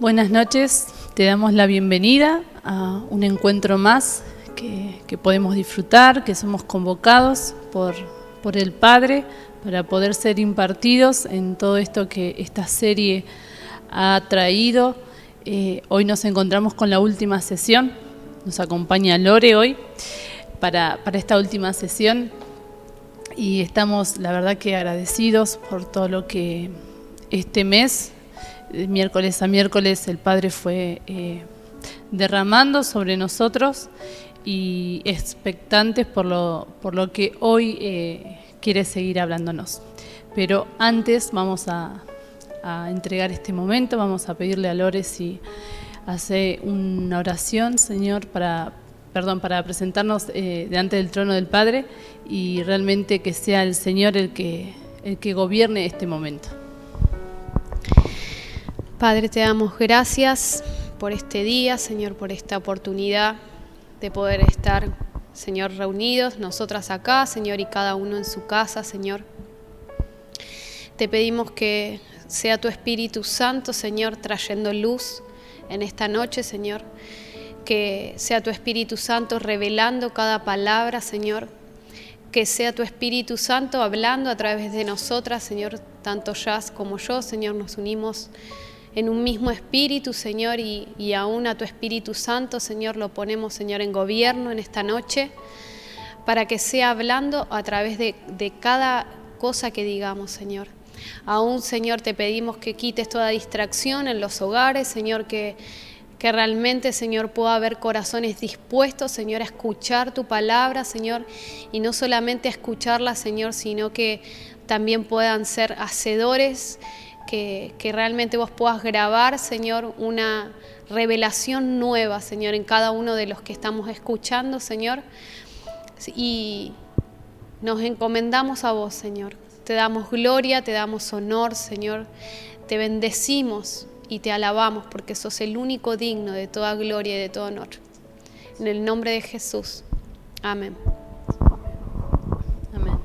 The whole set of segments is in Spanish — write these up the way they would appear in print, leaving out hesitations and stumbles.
Buenas noches, te damos la bienvenida a un encuentro más que podemos disfrutar, que somos convocados por el Padre para poder ser impartidos en todo esto que esta serie ha traído. Hoy nos encontramos con la última sesión, nos acompaña Lore hoy para esta última sesión y estamos la verdad que agradecidos por todo lo que este mes, de miércoles a miércoles, el Padre fue derramando sobre nosotros y expectantes por lo que hoy quiere seguir hablándonos. Pero antes vamos a entregar este momento, vamos a pedirle a Lore si hace una oración, Señor, para presentarnos delante del trono del Padre y realmente que sea el Señor el que gobierne este momento. Padre, te damos gracias por este día, Señor, por esta oportunidad de poder estar, Señor, reunidos, nosotras acá, Señor, y cada uno en su casa, Señor. Te pedimos que sea tu Espíritu Santo, Señor, trayendo luz en esta noche, Señor. Que sea tu Espíritu Santo revelando cada palabra, Señor. Que sea tu Espíritu Santo hablando a través de nosotras, Señor. Tanto Jazz como yo, Señor, nos unimos en un mismo espíritu, Señor, y aún a tu Espíritu Santo, Señor, lo ponemos, Señor, en gobierno en esta noche, para que sea hablando a través de cada cosa que digamos, Señor. Aún, Señor, te pedimos que quites toda distracción en los hogares, Señor, que realmente, Señor, pueda haber corazones dispuestos, Señor, a escuchar tu palabra, Señor, y no solamente a escucharla, Señor, sino que también puedan ser hacedores, que realmente vos puedas grabar, Señor, una revelación nueva, Señor, en cada uno de los que estamos escuchando, Señor, y nos encomendamos a vos, Señor. Te damos gloria, te damos honor, Señor, te bendecimos y te alabamos porque sos el único digno de toda gloria y de todo honor. En el nombre de Jesús. Amén. Amén.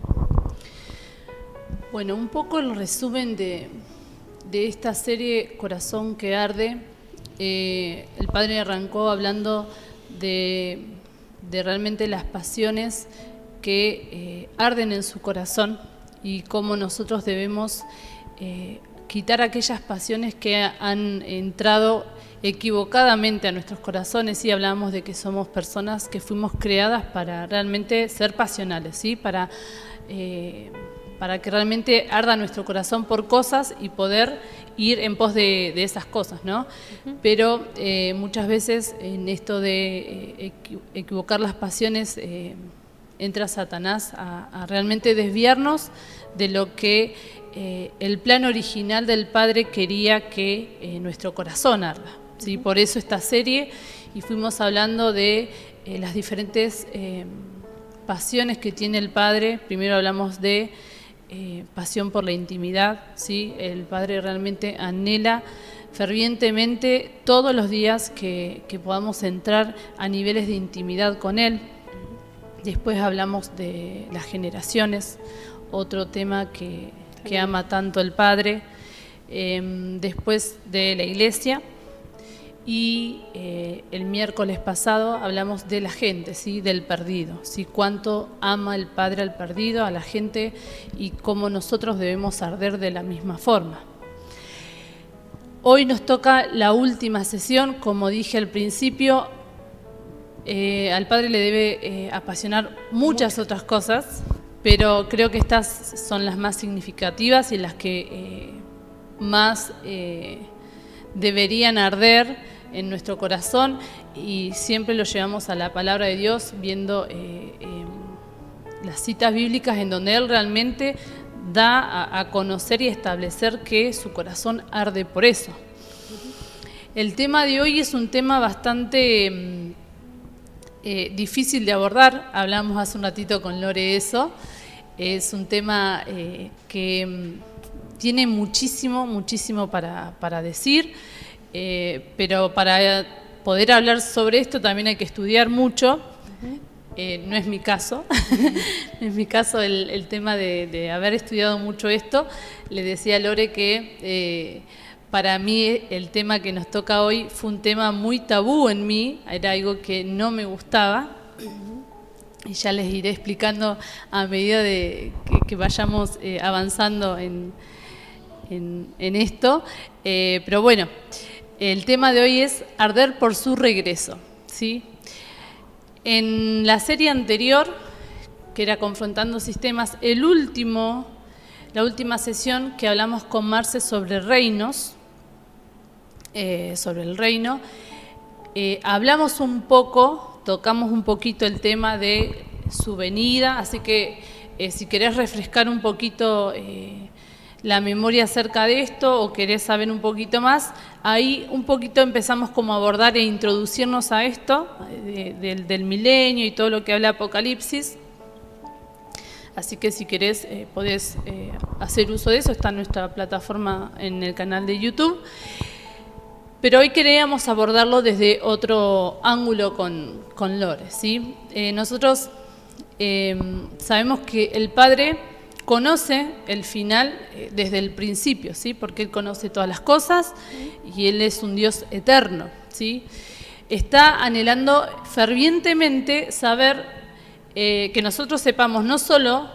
Bueno, un poco el resumen de esta serie Corazón que Arde. El Padre arrancó hablando de realmente las pasiones que arden en su corazón y cómo nosotros debemos quitar aquellas pasiones que han entrado equivocadamente a nuestros corazones. Y hablábamos de que somos personas que fuimos creadas para realmente ser pasionales, ¿sí? Para que realmente arda nuestro corazón por cosas y poder ir en pos de esas cosas, ¿no? Uh-huh. Pero muchas veces en esto de equivocar las pasiones entra Satanás a realmente desviarnos de lo que el plan original del Padre quería que nuestro corazón arda, ¿sí? Uh-huh. Por eso esta serie, y fuimos hablando de las diferentes pasiones que tiene el Padre. Primero hablamos de pasión por la intimidad, ¿sí? El Padre realmente anhela fervientemente todos los días que podamos entrar a niveles de intimidad con Él. Después hablamos de las generaciones, otro tema que ama tanto el Padre. Después de la iglesia. Y el miércoles pasado hablamos de la gente, ¿sí? Del perdido, ¿sí? Cuánto ama el Padre al perdido, a la gente, y cómo nosotros debemos arder de la misma forma. Hoy nos toca la última sesión. Como dije al principio, al Padre le debe apasionar muchas otras cosas, pero creo que estas son las más significativas y las que más deberían arder en nuestro corazón, y siempre lo llevamos a la palabra de Dios, viendo las citas bíblicas en donde Él realmente da a conocer y establecer que su corazón arde por eso. El tema de hoy es un tema bastante difícil de abordar. Hablamos hace un ratito con Lore eso. Es un tema que tiene muchísimo para decir. Pero para poder hablar sobre esto también hay que estudiar mucho. Uh-huh. No es mi caso. No es mi caso el tema de haber estudiado mucho esto. Le decía a Lore que para mí el tema que nos toca hoy fue un tema muy tabú en mí, era algo que no me gustaba. Y ya les iré explicando a medida de que vayamos avanzando en esto. Pero bueno, el tema de hoy es arder por su regreso, ¿sí? En la serie anterior, que era Confrontando Sistemas, la última sesión que hablamos con Marce sobre reinos, sobre el reino, hablamos un poco, tocamos un poquito el tema de su venida, así que si querés refrescar un poquito la memoria acerca de esto o querés saber un poquito más, ahí un poquito empezamos como a abordar e introducirnos a esto del milenio y todo lo que habla Apocalipsis. Así que si querés podés hacer uso de eso, está en nuestra plataforma en el canal de YouTube. Pero hoy queríamos abordarlo desde otro ángulo con Lore, ¿sí? Nosotros sabemos que el Padre conoce el final desde el principio, ¿sí? Porque Él conoce todas las cosas y Él es un Dios eterno, ¿sí? Está anhelando fervientemente saber que nosotros sepamos no solo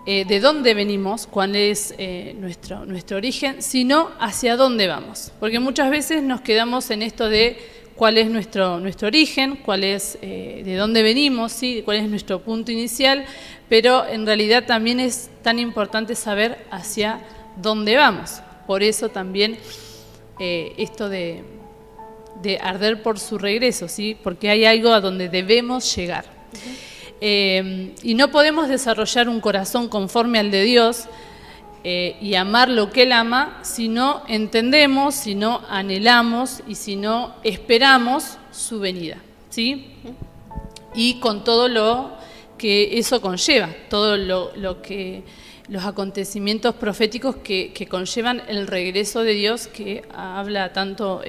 de dónde venimos, cuál es nuestro origen, sino hacia dónde vamos. Porque muchas veces nos quedamos en esto de cuál es nuestro origen, cuál es de dónde venimos, ¿sí? Cuál es nuestro punto inicial, pero en realidad también es tan importante saber hacia dónde vamos. Por eso también esto de arder por su regreso, ¿sí? Porque hay algo a donde debemos llegar. Y no podemos desarrollar un corazón conforme al de Dios y amar lo que Él ama si no entendemos, si no anhelamos y si no esperamos su venida, ¿sí? Y con todo lo que eso conlleva, todo lo que los acontecimientos proféticos que conllevan el regreso de Dios que habla tanto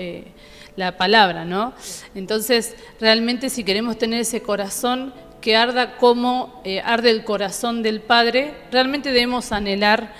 la palabra, ¿no? Entonces, realmente si queremos tener ese corazón que arda como arde el corazón del Padre, realmente debemos anhelar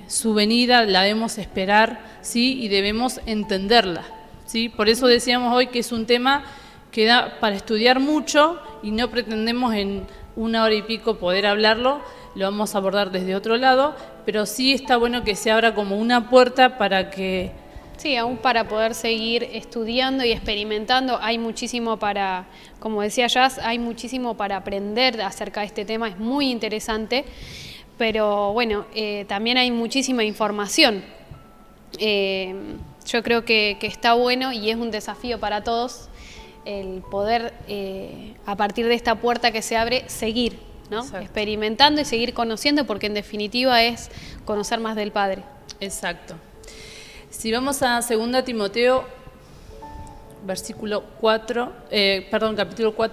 su venida, la debemos esperar, ¿sí? Y debemos entenderla, ¿sí? Por eso decíamos hoy que es un tema que da para estudiar mucho y no pretendemos en 1 hora y pico poder hablarlo, lo vamos a abordar desde otro lado, pero sí está bueno que se abra como una puerta para que... Sí, aún para poder seguir estudiando y experimentando, hay muchísimo para, como decía Jazz, hay muchísimo para aprender acerca de este tema, es muy interesante, pero bueno, también hay muchísima información. Yo creo que está bueno y es un desafío para todos el poder, a partir de esta puerta que se abre, seguir, ¿no? Experimentando y seguir conociendo, porque en definitiva es conocer más del Padre. Exacto. Si vamos a 2 Timoteo, capítulo 4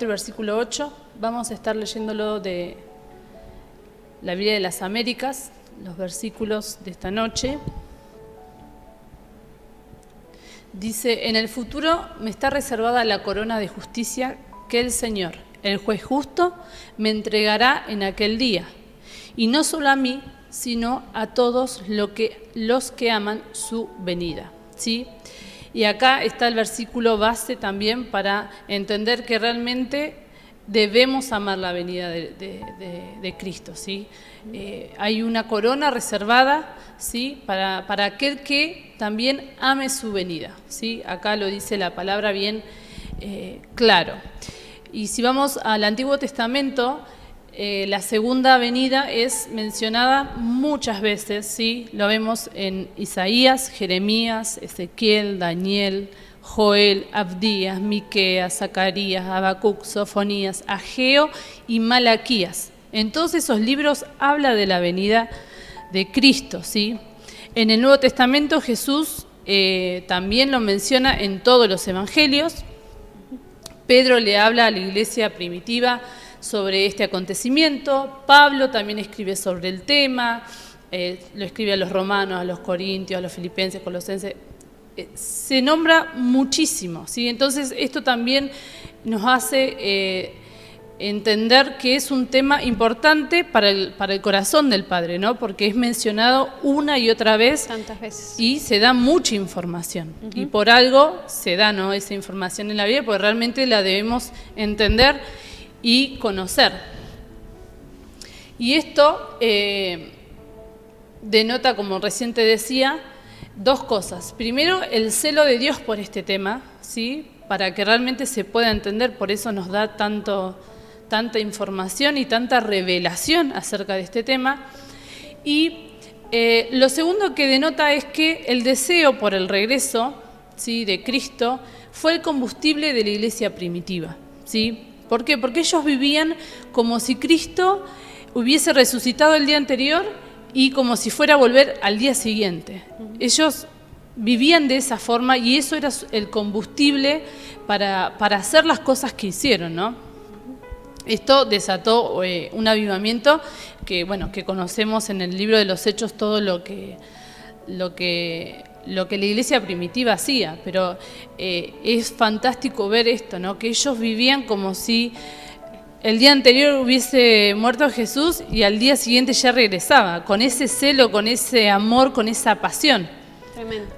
y versículo 8, vamos a estar leyéndolo de la Biblia de las Américas, los versículos de esta noche. Dice: en el futuro me está reservada la corona de justicia que el Señor, el juez justo, me entregará en aquel día, y no solo a mí, sino a todos los que aman su venida, ¿sí? Y acá está el versículo base también para entender que realmente debemos amar la venida de Cristo, ¿sí? Hay una corona reservada, ¿sí? para aquel que también ame su venida, ¿sí? Acá lo dice la palabra bien claro. Y si vamos al Antiguo Testamento, la segunda venida es mencionada muchas veces, ¿sí? Lo vemos en Isaías, Jeremías, Ezequiel, Daniel, Joel, Abdías, Miqueas, Zacarías, Habacuc, Sofonías, Ageo y Malaquías. En todos esos libros habla de la venida de Cristo, ¿sí? En el Nuevo Testamento Jesús también lo menciona en todos los evangelios. Pedro le habla a la iglesia primitiva sobre este acontecimiento. Pablo también escribe sobre el tema, lo escribe a los romanos, a los corintios, a los filipenses, colosenses. Se nombra muchísimo, ¿sí? Entonces esto también nos hace entender que es un tema importante para el corazón del Padre, ¿no? Porque es mencionado una y otra vez. Tantas veces. Y se da mucha información. Y por algo se da, ¿no?, esa información en la Biblia, porque realmente la debemos entender y conocer. Y esto denota, como recién te decía, dos cosas. Primero, el celo de Dios por este tema, ¿sí?, para que realmente se pueda entender. Por eso nos da tanta información y tanta revelación acerca de este tema. Y lo segundo que denota es que el deseo por el regreso, ¿sí?, de Cristo fue el combustible de la iglesia primitiva, ¿sí? ¿Por qué? Porque ellos vivían como si Cristo hubiese resucitado el día anterior y como si fuera a volver al día siguiente. Ellos vivían de esa forma y eso era el combustible para hacer las cosas que hicieron, ¿no? Esto desató un avivamiento que conocemos en el libro de los Hechos, todo lo que la iglesia primitiva hacía, pero es fantástico ver esto, ¿no? Que ellos vivían como si el día anterior hubiese muerto Jesús y al día siguiente ya regresaba, con ese celo, con ese amor, con esa pasión. Tremendo.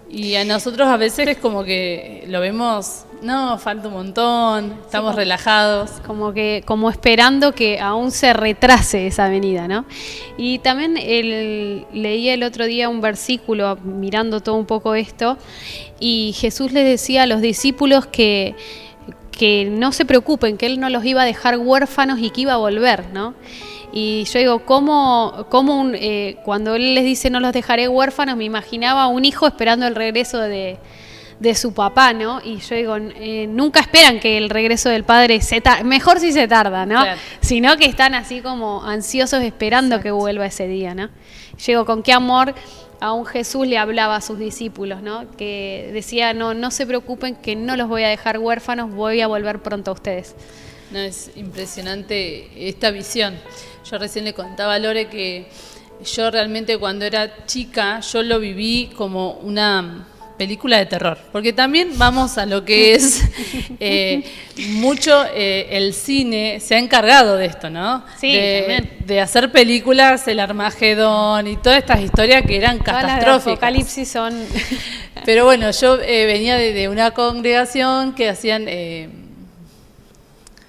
Y a nosotros a veces es como que lo vemos, no, falta un montón, estamos relajados. Como esperando que aún se retrase esa venida, ¿no? Y también leía el otro día un versículo, mirando todo un poco esto, y Jesús les decía a los discípulos que no se preocupen, que Él no los iba a dejar huérfanos y que iba a volver, ¿no? Y yo digo, cuando Él les dice no los dejaré huérfanos, me imaginaba a un hijo esperando el regreso de su papá, ¿no? Y yo digo, nunca esperan que el regreso del padre mejor si se tarda, ¿no? Claro. Sino que están así como ansiosos esperando que vuelva ese día, ¿no? Yo digo, con qué amor aún Jesús le hablaba a sus discípulos, ¿no? Que decía, no se preocupen, que no los voy a dejar huérfanos, voy a volver pronto a ustedes. No, es impresionante esta visión. Yo recién le contaba a Lore que yo realmente cuando era chica, yo lo viví como una película de terror, porque también vamos a lo que es mucho el cine se ha encargado de esto, ¿no? Sí, de hacer películas, el Armagedón y todas estas historias que eran catastróficas. Todas las de Apocalipsis son... Pero bueno, yo venía de una congregación que hacían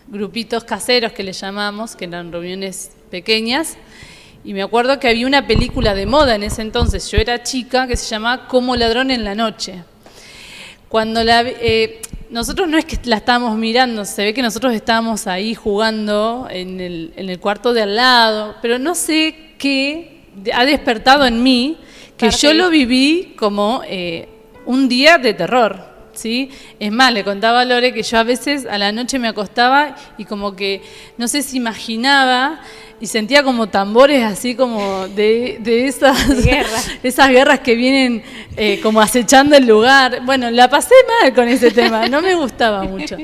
grupitos caseros, que le llamamos, que eran reuniones pequeñas. Y me acuerdo que había una película de moda en ese entonces, yo era chica, que se llamaba Como ladrón en la noche. Cuando nosotros no es que la estábamos mirando, se ve que nosotros estábamos ahí jugando en el cuarto de al lado, pero no sé qué ha despertado en mí, que yo lo viví como un día de terror, ¿sí? Es más, le contaba a Lore que yo a veces a la noche me acostaba y como que, no sé si imaginaba... Y sentía como tambores así como de esas guerras que vienen como acechando el lugar. Bueno, la pasé mal con ese tema, no me gustaba mucho.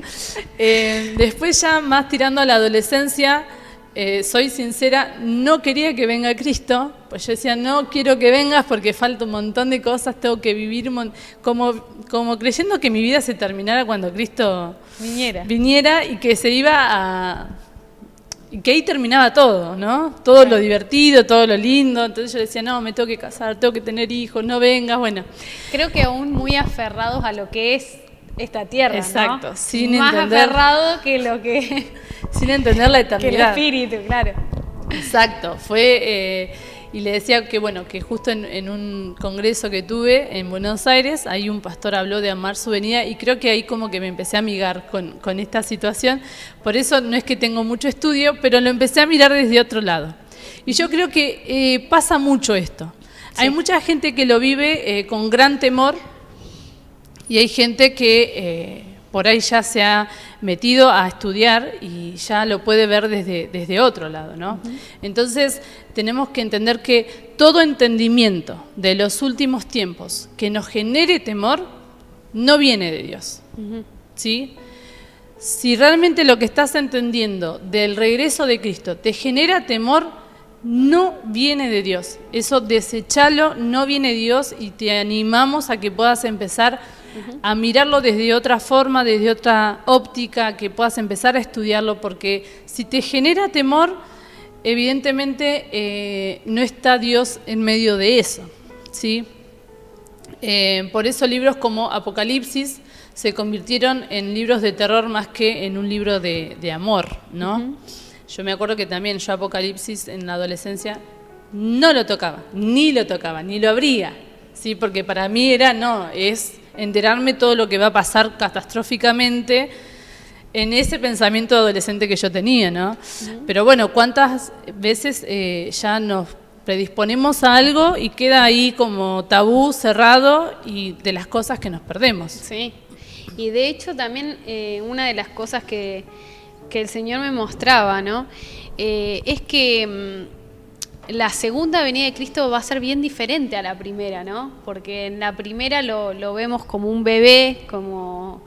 Después ya más tirando a la adolescencia, soy sincera, no quería que venga Cristo, pues yo decía, no quiero que vengas porque falta un montón de cosas, tengo que vivir como creyendo que mi vida se terminara cuando Cristo viniera y que se iba a... Y que ahí terminaba todo, ¿no? Todo lo divertido, todo lo lindo. Entonces yo decía, no, me tengo que casar, tengo que tener hijos, no vengas, bueno. Creo que aún muy aferrados a lo que es esta tierra, exacto, ¿no? Sin más entender, aferrado que lo que... sin entender la eternidad. Que el espíritu, claro. Exacto, fue... y le decía que, bueno, que justo en un congreso que tuve en Buenos Aires, ahí un pastor habló de amar su venida y creo que ahí como que me empecé a amigar con esta situación. Por eso no es que tengo mucho estudio, pero lo empecé a mirar desde otro lado. Y yo creo que pasa mucho esto. Sí. Hay mucha gente que lo vive con gran temor y hay gente que por ahí ya se ha metido a estudiar y ya lo puede ver desde otro lado, ¿no? Uh-huh. Entonces, tenemos que entender que todo entendimiento de los últimos tiempos que nos genere temor no viene de Dios, uh-huh. ¿Sí? Si realmente lo que estás entendiendo del regreso de Cristo te genera temor, no viene de Dios. Eso desechalo, no viene de Dios y te animamos a que puedas empezar a mirarlo desde otra forma, desde otra óptica, que puedas empezar a estudiarlo, porque si te genera temor, evidentemente no está Dios en medio de eso, ¿sí? Por eso libros como Apocalipsis se convirtieron en libros de terror más que en un libro de amor, ¿no? Yo me acuerdo que también yo Apocalipsis en la adolescencia no lo tocaba, ni lo abría, ¿sí? Porque para mí es enterarme todo lo que va a pasar catastróficamente en ese pensamiento adolescente que yo tenía, ¿no? Pero bueno, ¿cuántas veces ya nos predisponemos a algo y queda ahí como tabú, cerrado, y de las cosas que nos perdemos? Sí, y de hecho también una de las cosas que el Señor me mostraba, ¿no? Es que la segunda venida de Cristo va a ser bien diferente a la primera, ¿no? Porque en la primera lo vemos como un bebé, como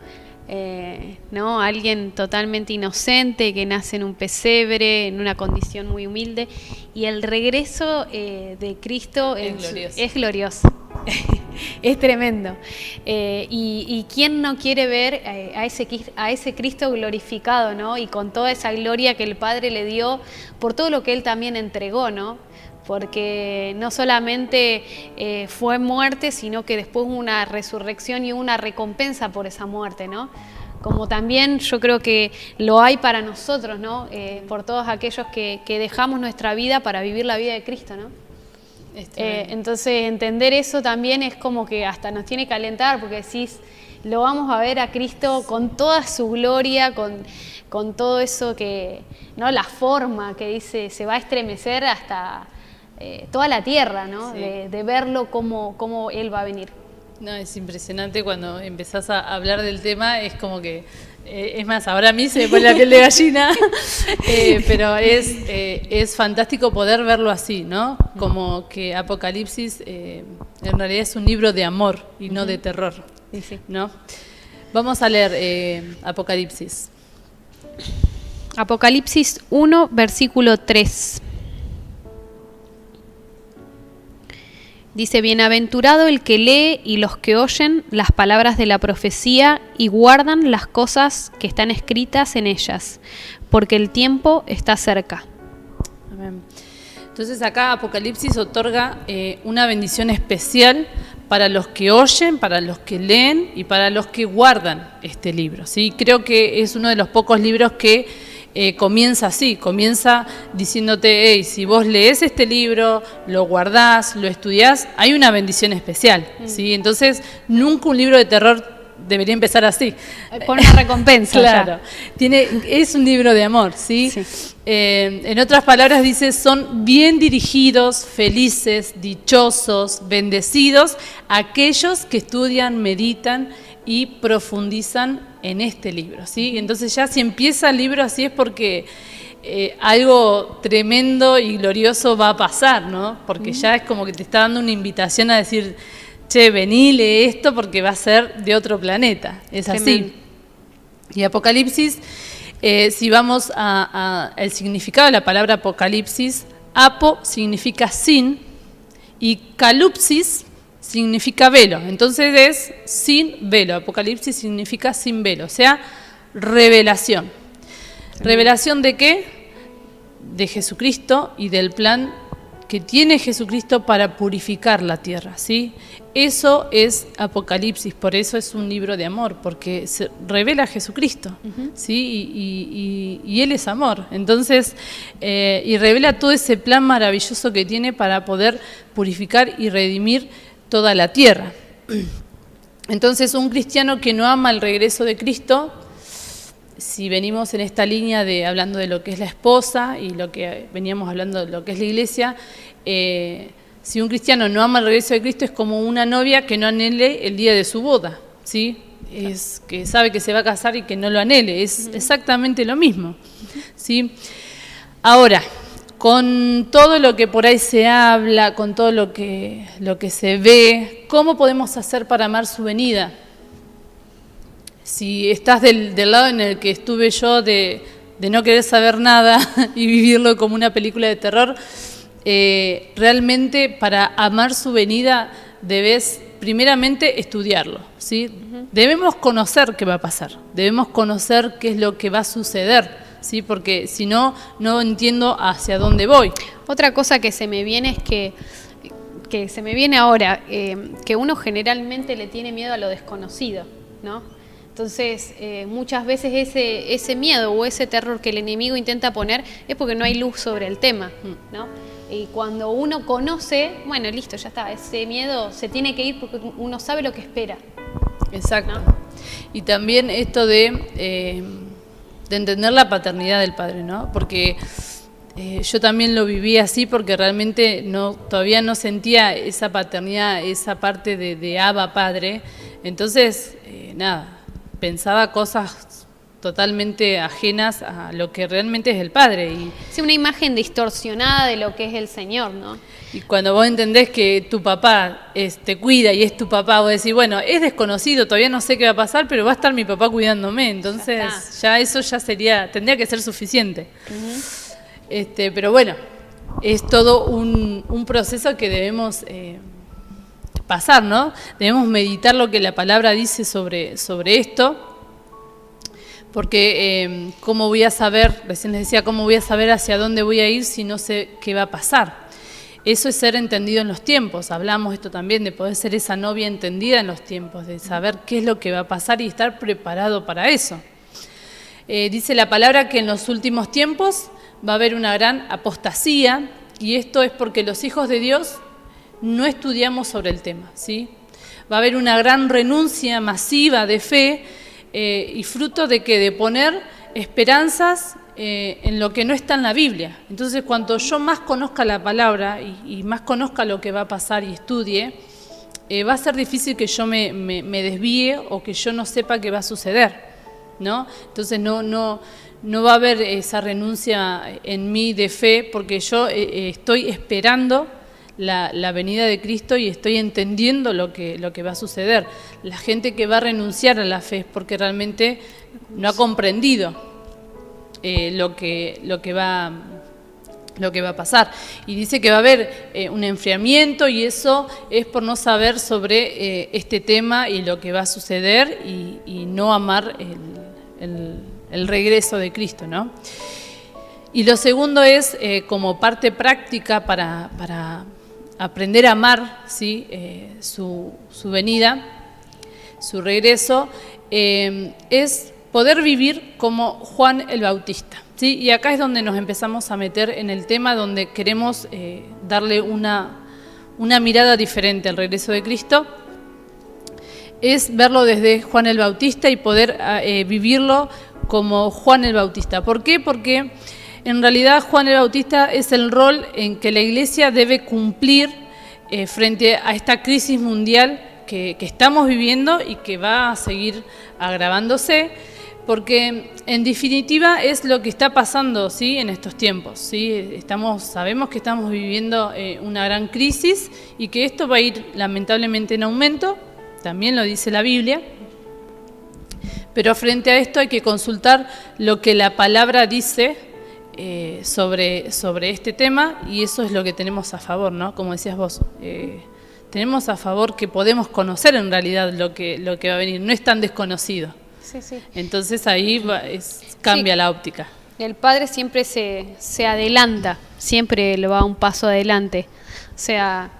¿no? Alguien totalmente inocente que nace en un pesebre, en una condición muy humilde, y el regreso de Cristo es glorioso. Es tremendo. Y quién no quiere ver a ese Cristo glorificado, ¿no? Y con toda esa gloria que el Padre le dio por todo lo que Él también entregó, ¿no? Porque no solamente fue muerte, sino que después hubo una resurrección y una recompensa por esa muerte, ¿no? Como también yo creo que lo hay para nosotros, ¿no? Por todos aquellos que dejamos nuestra vida para vivir la vida de Cristo, ¿no? Entonces entender eso también es como que hasta nos tiene que alentar, porque decís, lo vamos a ver a Cristo con toda su gloria, con todo eso que, ¿no? La forma que dice, se va a estremecer hasta toda la tierra, ¿no? Sí. De verlo cómo Él va a venir. No, es impresionante cuando empezás a hablar del tema, es como que, es más, ahora a mí se me pone la piel de gallina, pero es fantástico poder verlo así, ¿no? Como que Apocalipsis en realidad es un libro de amor y no de terror, ¿no? Vamos a leer Apocalipsis. Apocalipsis 1, versículo 3. Dice, bienaventurado el que lee y los que oyen las palabras de la profecía y guardan las cosas que están escritas en ellas, porque el tiempo está cerca. Amén. Entonces acá Apocalipsis otorga una bendición especial para los que oyen, para los que leen y para los que guardan este libro, ¿sí? Creo que es uno de los pocos libros que comienza así, comienza diciéndote, hey, si vos lees este libro, lo guardás, lo estudiás, hay una bendición especial, ¿sí? Entonces, nunca un libro de terror debería empezar así. Con una recompensa. Claro, es un libro de amor, ¿sí? Sí. En otras palabras dice, son bien dirigidos, felices, dichosos, bendecidos, aquellos que estudian, meditan y profundizan en este libro, ¿sí? Entonces ya si empieza el libro así es porque algo tremendo y glorioso va a pasar, ¿no? Porque ya es como que te está dando una invitación a decir, che, vení, lee esto porque va a ser de otro planeta. Es así. Y Apocalipsis, si vamos al significado de la palabra Apocalipsis, apo significa sin y calupsis significa velo. Entonces es sin velo. Apocalipsis significa sin velo, o sea, revelación. ¿Revelación de qué? De Jesucristo y del plan que tiene Jesucristo para purificar la tierra, ¿sí? Eso es Apocalipsis, por eso es un libro de amor, porque se revela a Jesucristo, ¿sí? Y Él es amor. Entonces, y revela todo ese plan maravilloso que tiene para poder purificar y redimir toda la tierra. Entonces, un cristiano que no ama el regreso de Cristo, si venimos en esta línea de hablando de lo que es la esposa y lo que veníamos hablando de lo que es la iglesia, si un cristiano no ama el regreso de Cristo es como una novia que no anhele el día de su boda, ¿sí? Es que sabe que se va a casar y que no lo anhele, es exactamente lo mismo, ¿sí? Ahora, con todo lo que por ahí se habla, con todo lo que se ve, ¿cómo podemos hacer para amar su venida? Si estás del lado en el que estuve yo de no querer saber nada y vivirlo como una película de terror, realmente para amar su venida debes primeramente estudiarlo, ¿sí? Debemos conocer qué va a pasar, debemos conocer qué es lo que va a suceder, ¿sí? Porque si no, no entiendo hacia dónde voy. Otra cosa que se me viene es que se me viene ahora, que uno generalmente le tiene miedo a lo desconocido, ¿no? Entonces, muchas veces ese miedo o ese terror que el enemigo intenta poner es porque no hay luz sobre el tema, ¿no? Y cuando uno conoce, bueno, listo, ya está, ese miedo se tiene que ir porque uno sabe lo que espera. Exacto. ¿No? Y también esto de entender la paternidad del padre, ¿no? Porque yo también lo viví así porque realmente todavía no sentía esa paternidad, esa parte de Abba Padre. Entonces, pensaba cosas totalmente ajenas a lo que realmente es el Padre. Sí, una imagen distorsionada de lo que es el Señor, ¿no? Y cuando vos entendés que tu papá te cuida y es tu papá, vos decís, bueno, es desconocido, todavía no sé qué va a pasar, pero va a estar mi papá cuidándome. Entonces, ya eso tendría que ser suficiente. Pero bueno, es todo un proceso que debemos pasar, ¿no? Debemos meditar lo que la palabra dice sobre esto. Porque ¿cómo voy a saber? Recién les decía, ¿cómo voy a saber hacia dónde voy a ir si no sé qué va a pasar? Eso es ser entendido en los tiempos. Hablamos esto también de poder ser esa novia entendida en los tiempos, de saber qué es lo que va a pasar y estar preparado para eso. Dice la palabra que en los últimos tiempos va a haber una gran apostasía, y esto es porque los hijos de Dios no estudiamos sobre el tema, ¿sí? Va a haber una gran renuncia masiva de fe, y fruto de que de poner esperanzas en lo que no está en la Biblia. Entonces, cuanto yo más conozca la palabra y más conozca lo que va a pasar y estudie, va a ser difícil que yo me desvíe o que yo no sepa qué va a suceder, ¿no? Entonces no va a haber esa renuncia en mí de fe, porque yo estoy esperando la venida de Cristo y estoy entendiendo lo que va a suceder. La gente que va a renunciar a la fe es porque realmente no ha comprendido lo que va a pasar. Y dice que va a haber un enfriamiento, y eso es por no saber sobre este tema y lo que va a suceder y no amar el regreso de Cristo, ¿no? Y lo segundo es, como parte práctica para aprender a amar, ¿sí? Su venida, su regreso, es poder vivir como Juan el Bautista, ¿sí? Y acá es donde nos empezamos a meter en el tema, donde queremos darle una mirada diferente al regreso de Cristo. Es verlo desde Juan el Bautista y poder vivirlo como Juan el Bautista. ¿Por qué? Porque en realidad Juan el Bautista es el rol en que la Iglesia debe cumplir frente a esta crisis mundial que estamos viviendo y que va a seguir agravándose, porque en definitiva es lo que está pasando, ¿sí? En estos tiempos, ¿sí? Sabemos que estamos viviendo una gran crisis y que esto va a ir lamentablemente en aumento, también lo dice la Biblia. Pero frente a esto hay que consultar lo que la palabra dice sobre este tema, y eso es lo que tenemos a favor, ¿no? Como decías vos, tenemos a favor que podemos conocer en realidad lo que va a venir, no es tan desconocido. Sí, sí. Entonces ahí cambia la óptica. El Padre siempre se adelanta, siempre lo va un paso adelante. O sea,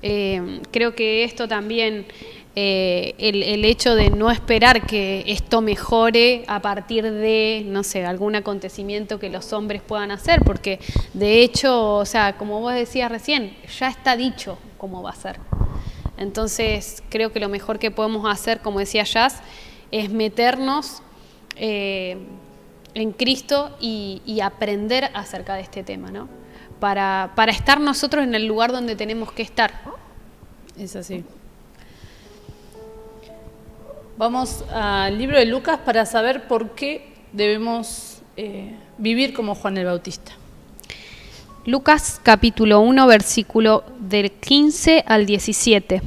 creo que esto también, el hecho de no esperar que esto mejore a partir de, no sé, algún acontecimiento que los hombres puedan hacer, porque de hecho, o sea, como vos decías recién, ya está dicho cómo va a ser. Entonces, creo que lo mejor que podemos hacer, como decía Jazz, es meternos en Cristo y aprender acerca de este tema, ¿no? Para estar nosotros en el lugar donde tenemos que estar. Es así. Vamos al libro de Lucas para saber por qué debemos vivir como Juan el Bautista. Lucas capítulo 1, versículo del 15 al 17.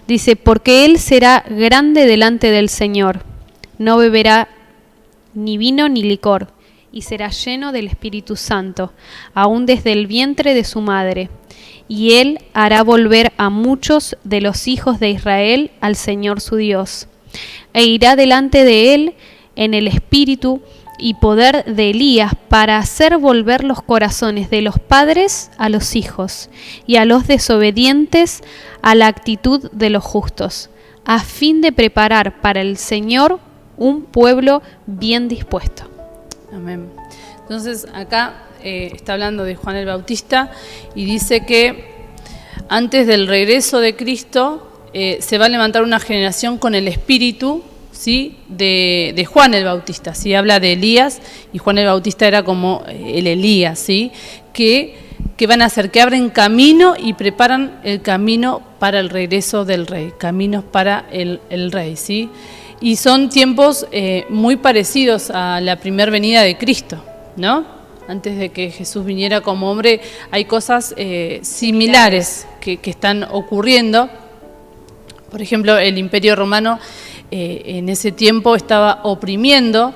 Dice, porque él será grande delante del Señor, no beberá ni vino ni licor, y será lleno del Espíritu Santo, aún desde el vientre de su madre, y Él hará volver a muchos de los hijos de Israel al Señor su Dios. E irá delante de Él en el espíritu y poder de Elías para hacer volver los corazones de los padres a los hijos y a los desobedientes a la actitud de los justos, a fin de preparar para el Señor un pueblo bien dispuesto. Amén. Entonces acá está hablando de Juan el Bautista y dice que antes del regreso de Cristo se va a levantar una generación con el espíritu, ¿sí?, de Juan el Bautista. ¿Sí? Habla de Elías y Juan el Bautista era como el Elías, ¿sí?, que van a hacer, que abren camino y preparan el camino para el regreso del rey, caminos para el rey, ¿sí? Y son tiempos muy parecidos a la primera venida de Cristo, ¿no? Antes de que Jesús viniera como hombre, hay cosas similares que están ocurriendo. Por ejemplo, el Imperio Romano en ese tiempo estaba oprimiendo,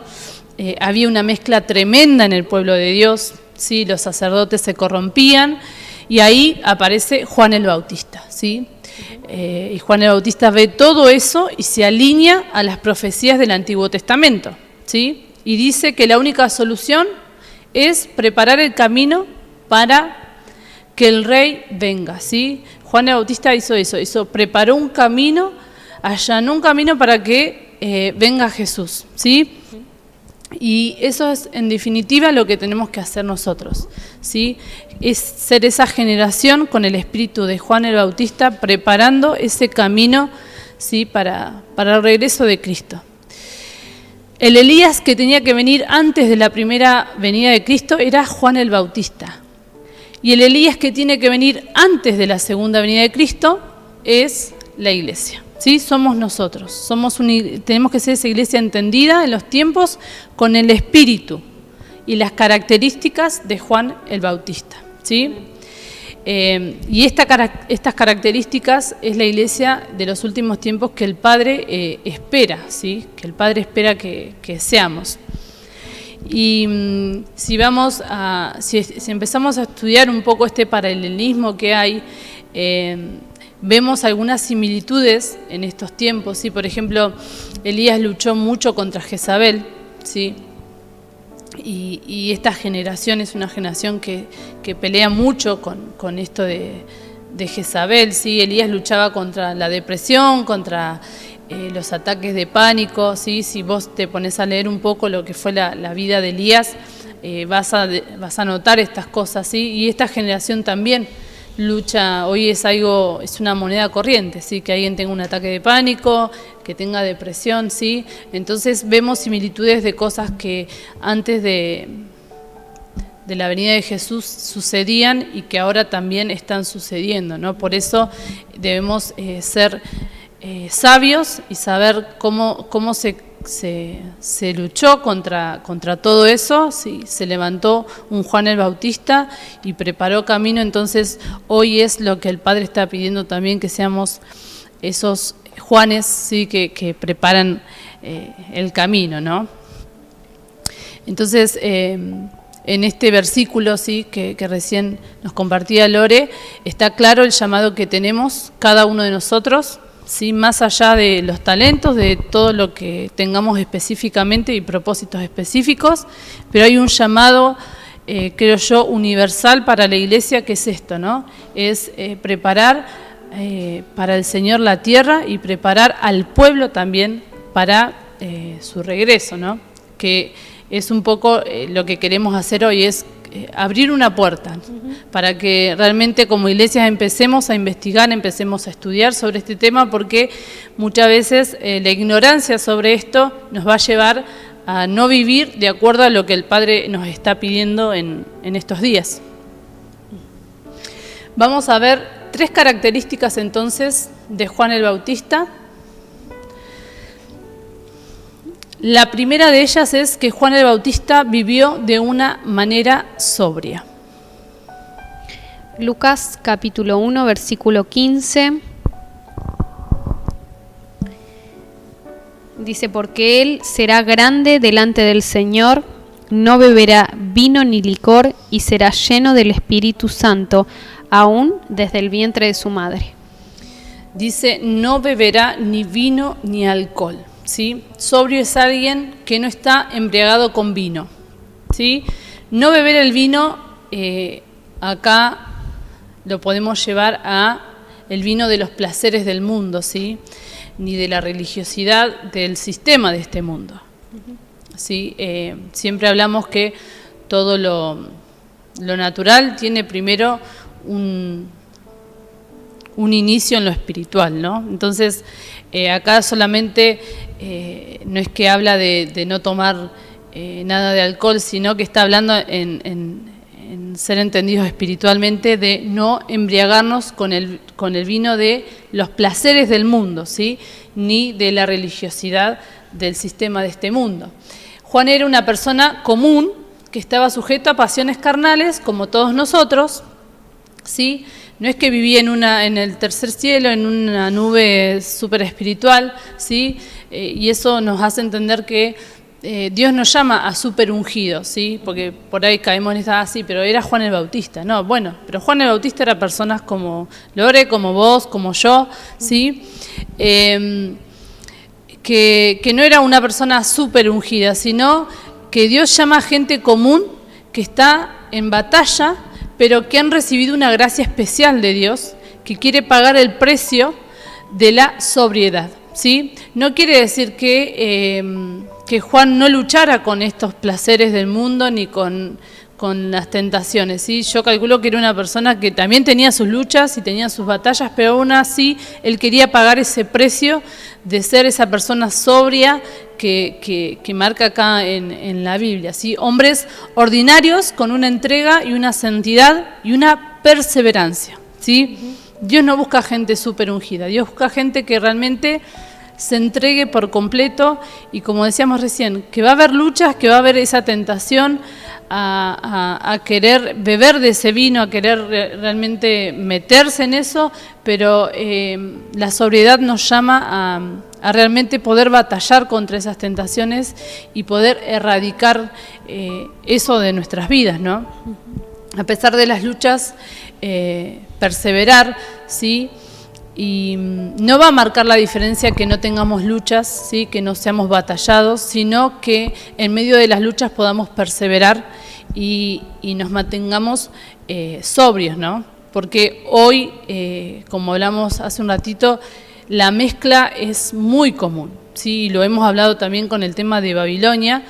había una mezcla tremenda en el pueblo de Dios, ¿sí? Los sacerdotes se corrompían y ahí aparece Juan el Bautista, ¿sí? Y Juan el Bautista ve todo eso y se alinea a las profecías del Antiguo Testamento, ¿sí? Y dice que la única solución es preparar el camino para que el rey venga, ¿sí? Juan el Bautista hizo eso, preparó un camino, allanó un camino para que venga Jesús, ¿sí? Y eso es, en definitiva, lo que tenemos que hacer nosotros, ¿sí? Es ser esa generación con el espíritu de Juan el Bautista, preparando ese camino, ¿sí?, para el regreso de Cristo. El Elías que tenía que venir antes de la primera venida de Cristo era Juan el Bautista. Y el Elías que tiene que venir antes de la segunda venida de Cristo es la iglesia. ¿Sí? Somos nosotros, tenemos que ser esa iglesia entendida en los tiempos con el espíritu y las características de Juan el Bautista, ¿sí? Y estas características es la iglesia de los últimos tiempos que el Padre espera, ¿sí? Que el Padre espera que seamos. Y si empezamos a estudiar un poco este paralelismo que hay, vemos algunas similitudes en estos tiempos, ¿sí? Por ejemplo, Elías luchó mucho contra Jezabel, ¿sí? Y esta generación es una generación que pelea mucho con esto de Jezabel, ¿sí? Elías luchaba contra la depresión, contra los ataques de pánico, ¿sí? Si vos te pones a leer un poco lo que fue la vida de Elías, vas a notar estas cosas, ¿sí? Y esta generación también lucha, hoy es una moneda corriente, ¿sí? Que alguien tenga un ataque de pánico, que tenga depresión, ¿sí? Entonces vemos similitudes de cosas que antes de la venida de Jesús sucedían y que ahora también están sucediendo, ¿no? Por eso debemos ser sabios y saber cómo se luchó contra todo eso, ¿sí? Se levantó un Juan el Bautista y preparó camino. Entonces hoy es lo que el Padre está pidiendo también, que seamos esos Juanes, ¿sí? que preparan el camino, ¿no? Entonces en este versículo, ¿sí? que recién nos compartía Lore, está claro el llamado que tenemos cada uno de nosotros, ¿sí? Más allá de los talentos, de todo lo que tengamos específicamente y propósitos específicos, pero hay un llamado, creo yo, universal para la iglesia, que es esto, ¿no? Es preparar para el Señor la tierra y preparar al pueblo también para su regreso, ¿no? Que es un poco lo que queremos hacer hoy, es abrir una puerta para que realmente como iglesias empecemos a investigar, empecemos a estudiar sobre este tema, porque muchas veces la ignorancia sobre esto nos va a llevar a no vivir de acuerdo a lo que el Padre nos está pidiendo en estos días. Vamos a ver 3 características entonces de Juan el Bautista. La primera de ellas es que Juan el Bautista vivió de una manera sobria. Lucas capítulo 1, versículo 15. Dice, porque él será grande delante del Señor, no beberá vino ni licor y será lleno del Espíritu Santo aún desde el vientre de su madre. Dice, no beberá ni vino ni alcohol, ¿sí? Sobrio es alguien que no está embriagado con vino, ¿sí? No beber el vino, acá lo podemos llevar a el vino de los placeres del mundo, ¿sí? Ni de la religiosidad del sistema de este mundo, ¿sí? Siempre hablamos que todo lo natural tiene primero un inicio en lo espiritual, ¿no? Entonces, acá solamente no es que habla de no tomar nada de alcohol, sino que está hablando en ser entendidos espiritualmente, de no embriagarnos con el vino de los placeres del mundo, ¿sí? Ni de la religiosidad del sistema de este mundo. Juan era una persona común que estaba sujeto a pasiones carnales, como todos nosotros, ¿sí? No es que vivía en el tercer cielo, en una nube súper espiritual, ¿sí? Y eso nos hace entender que Dios nos llama a súper ungidos, ¿sí? Porque por ahí caemos en esta, así, pero era Juan el Bautista. No, bueno, pero Juan el Bautista era personas como Lore, como vos, como yo, ¿sí? Que no era una persona súper ungida, sino que Dios llama a gente común que está en batalla, pero que han recibido una gracia especial de Dios, que quiere pagar el precio de la sobriedad, ¿sí? No quiere decir que Juan no luchara con estos placeres del mundo ni con las tentaciones, ¿sí? Yo calculo que era una persona que también tenía sus luchas y tenía sus batallas, pero aún así él quería pagar ese precio de ser esa persona sobria que marca acá en la Biblia, ¿sí? Hombres ordinarios con una entrega y una santidad y una perseverancia, ¿sí? Dios no busca gente súper ungida, Dios busca gente que realmente se entregue por completo y, como decíamos recién, que va a haber luchas, que va a haber esa tentación a querer beber de ese vino, a querer realmente meterse en eso, pero la sobriedad nos llama a realmente poder batallar contra esas tentaciones y poder erradicar eso de nuestras vidas, ¿no? A pesar de las luchas, perseverar, ¿sí? Y no va a marcar la diferencia que no tengamos luchas, ¿sí? Que no seamos batallados, sino que en medio de las luchas podamos perseverar y nos mantengamos sobrios, ¿no? Porque hoy, como hablamos hace un ratito, la mezcla es muy común, ¿sí? Y lo hemos hablado también con el tema de Babilonia,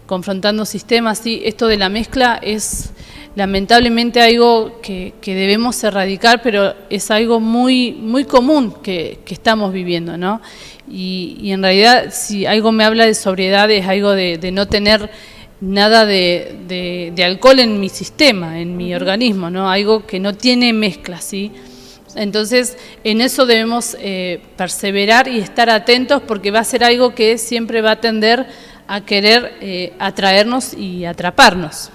confrontando sistemas, ¿sí? Esto de la mezcla es lamentablemente algo que debemos erradicar, pero es algo muy, muy común que estamos viviendo, ¿no? Y en realidad, si algo me habla de sobriedad, es algo de no tener nada de alcohol en mi sistema, en mi organismo, ¿no? Algo que no tiene mezcla, ¿sí? Entonces, en eso debemos perseverar y estar atentos, porque va a ser algo que siempre va a tender a querer atraernos y atraparnos.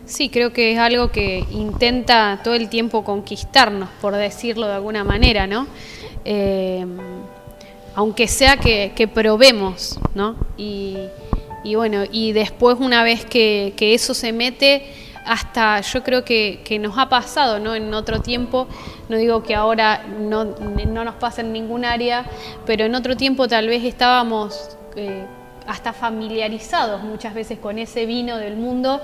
Sí, creo que es algo que intenta todo el tiempo conquistarnos, por decirlo de alguna manera, ¿no? Aunque sea que probemos, ¿no? Y bueno, y después, una vez que eso se mete, hasta yo creo que nos ha pasado, ¿no? En otro tiempo, no digo que ahora no nos pasa en ningún área, pero en otro tiempo tal vez estábamos hasta familiarizados muchas veces con ese vino del mundo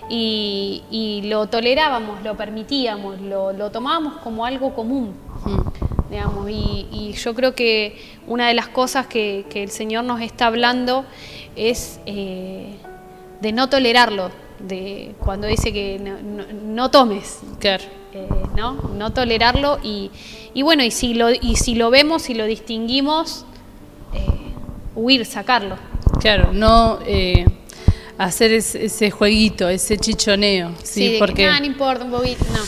y lo tolerábamos, lo permitíamos, lo tomábamos como algo común, digamos, y yo creo que una de las cosas que el Señor nos está hablando es de no tolerarlo, de cuando dice que no tomes, claro. no tolerarlo y bueno, y si lo vemos, si lo distinguimos, huir, sacarlo. Claro, no hacer ese jueguito, ese chichoneo, ¿sí? Porque no importa, un poquito, no.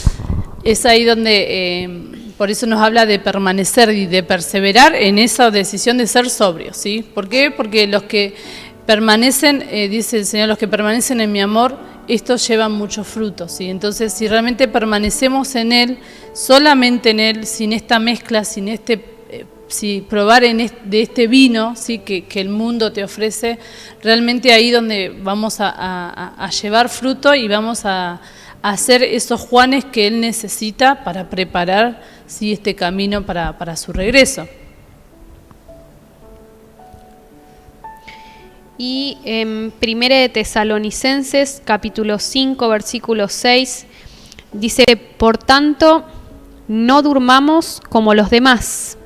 Es ahí donde, por eso nos habla de permanecer y de perseverar en esa decisión de ser sobrios, ¿sí? ¿Por qué? Porque los que permanecen, dice el Señor, los que permanecen en mi amor, estos llevan muchos frutos, ¿sí? Entonces, si realmente permanecemos en Él, solamente en Él, sin esta mezcla, sin si probar de este vino, ¿sí? que el mundo te ofrece, realmente ahí donde vamos a llevar fruto y vamos a a ser esos Juanes que él necesita para preparar, ¿sí?, este camino para su regreso. Y en 1 de Tesalonicenses, capítulo 5, versículo 6, dice: por tanto, no durmamos como los demás,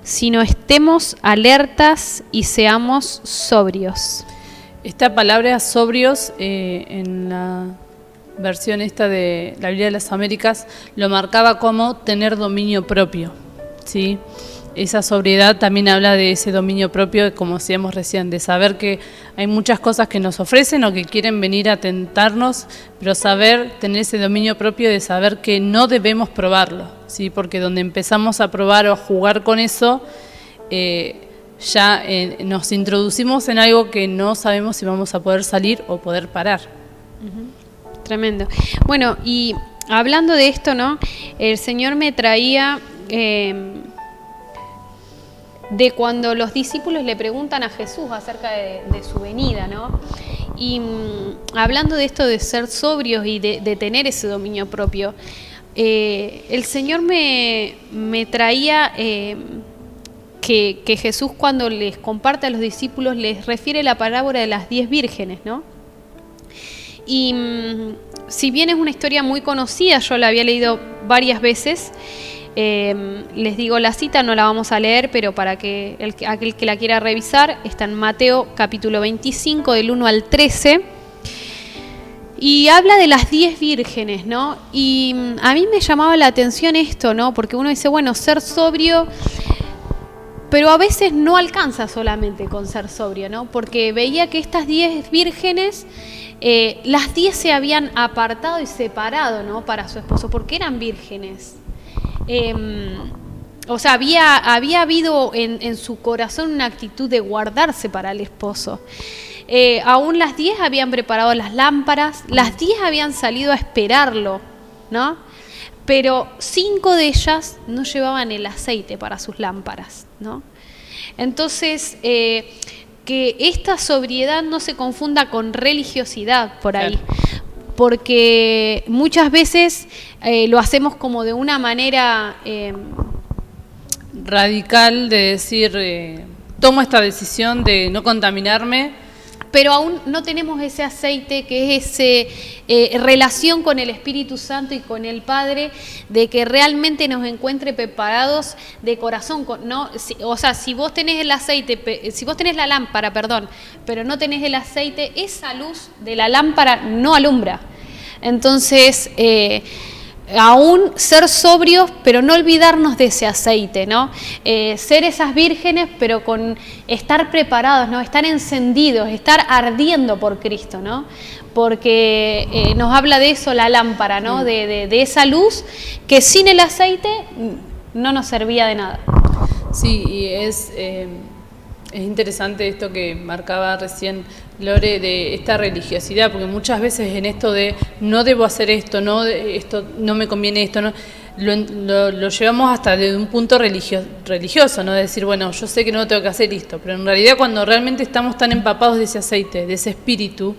sino estemos alertas y seamos sobrios. Esta palabra sobrios, en la versión esta de la Biblia de las Américas, lo marcaba como tener dominio propio, ¿sí? Esa sobriedad también habla de ese dominio propio, como decíamos recién, de saber que hay muchas cosas que nos ofrecen o que quieren venir a tentarnos, pero saber, tener ese dominio propio de saber que no debemos probarlo, ¿sí? Porque donde empezamos a probar o a jugar con eso, ya nos introducimos en algo que no sabemos si vamos a poder salir o poder parar. Tremendo. Bueno, y hablando de esto, ¿no? El Señor me traía de cuando los discípulos le preguntan a Jesús acerca de su venida, ¿no? Y hablando de esto de ser sobrios y de tener ese dominio propio, el Señor me traía que Jesús, cuando les comparte a los discípulos, les refiere la parábola de las 10 vírgenes, ¿no? Y si bien es una historia muy conocida, yo la había leído varias veces. Les digo la cita, no la vamos a leer, pero para que aquel que la quiera revisar, está en Mateo capítulo 25, del 1 al 13, y habla de las 10 vírgenes, ¿no? Y a mí me llamaba la atención esto, ¿no? Porque uno dice, bueno, ser sobrio, pero a veces no alcanza solamente con ser sobrio, ¿no? Porque veía que estas 10 vírgenes, las 10 se habían apartado y separado, ¿no?, para su esposo, porque eran vírgenes. O sea, había habido en su corazón una actitud de guardarse para el esposo. Aún las 10 habían preparado las lámparas, las 10 habían salido a esperarlo, ¿no? Pero 5 de ellas no llevaban el aceite para sus lámparas, ¿no? Entonces, que esta sobriedad no se confunda con religiosidad por ahí. Claro. Porque muchas veces lo hacemos como de una manera radical, de decir, tomo esta decisión de no contaminarme, pero aún no tenemos ese aceite, que es relación con el Espíritu Santo y con el Padre, de que realmente nos encuentre preparados de corazón, ¿no? O sea, si vos tenés el aceite, si vos tenés la lámpara, pero no tenés el aceite, esa luz de la lámpara no alumbra. Entonces, aún ser sobrios, pero no olvidarnos de ese aceite, ¿no? Ser esas vírgenes, pero con estar preparados, ¿no? Estar encendidos, estar ardiendo por Cristo, ¿no? Porque nos habla de eso la lámpara, ¿no? De esa luz que sin el aceite no nos servía de nada. Sí, y es interesante esto que marcaba recién Lore, de esta religiosidad, porque muchas veces en esto de no debo hacer esto, esto no me conviene, esto no, lo llevamos hasta de un punto religioso, ¿no? De decir, bueno, yo sé que no tengo que hacer esto, pero en realidad cuando realmente estamos tan empapados de ese aceite, de ese espíritu,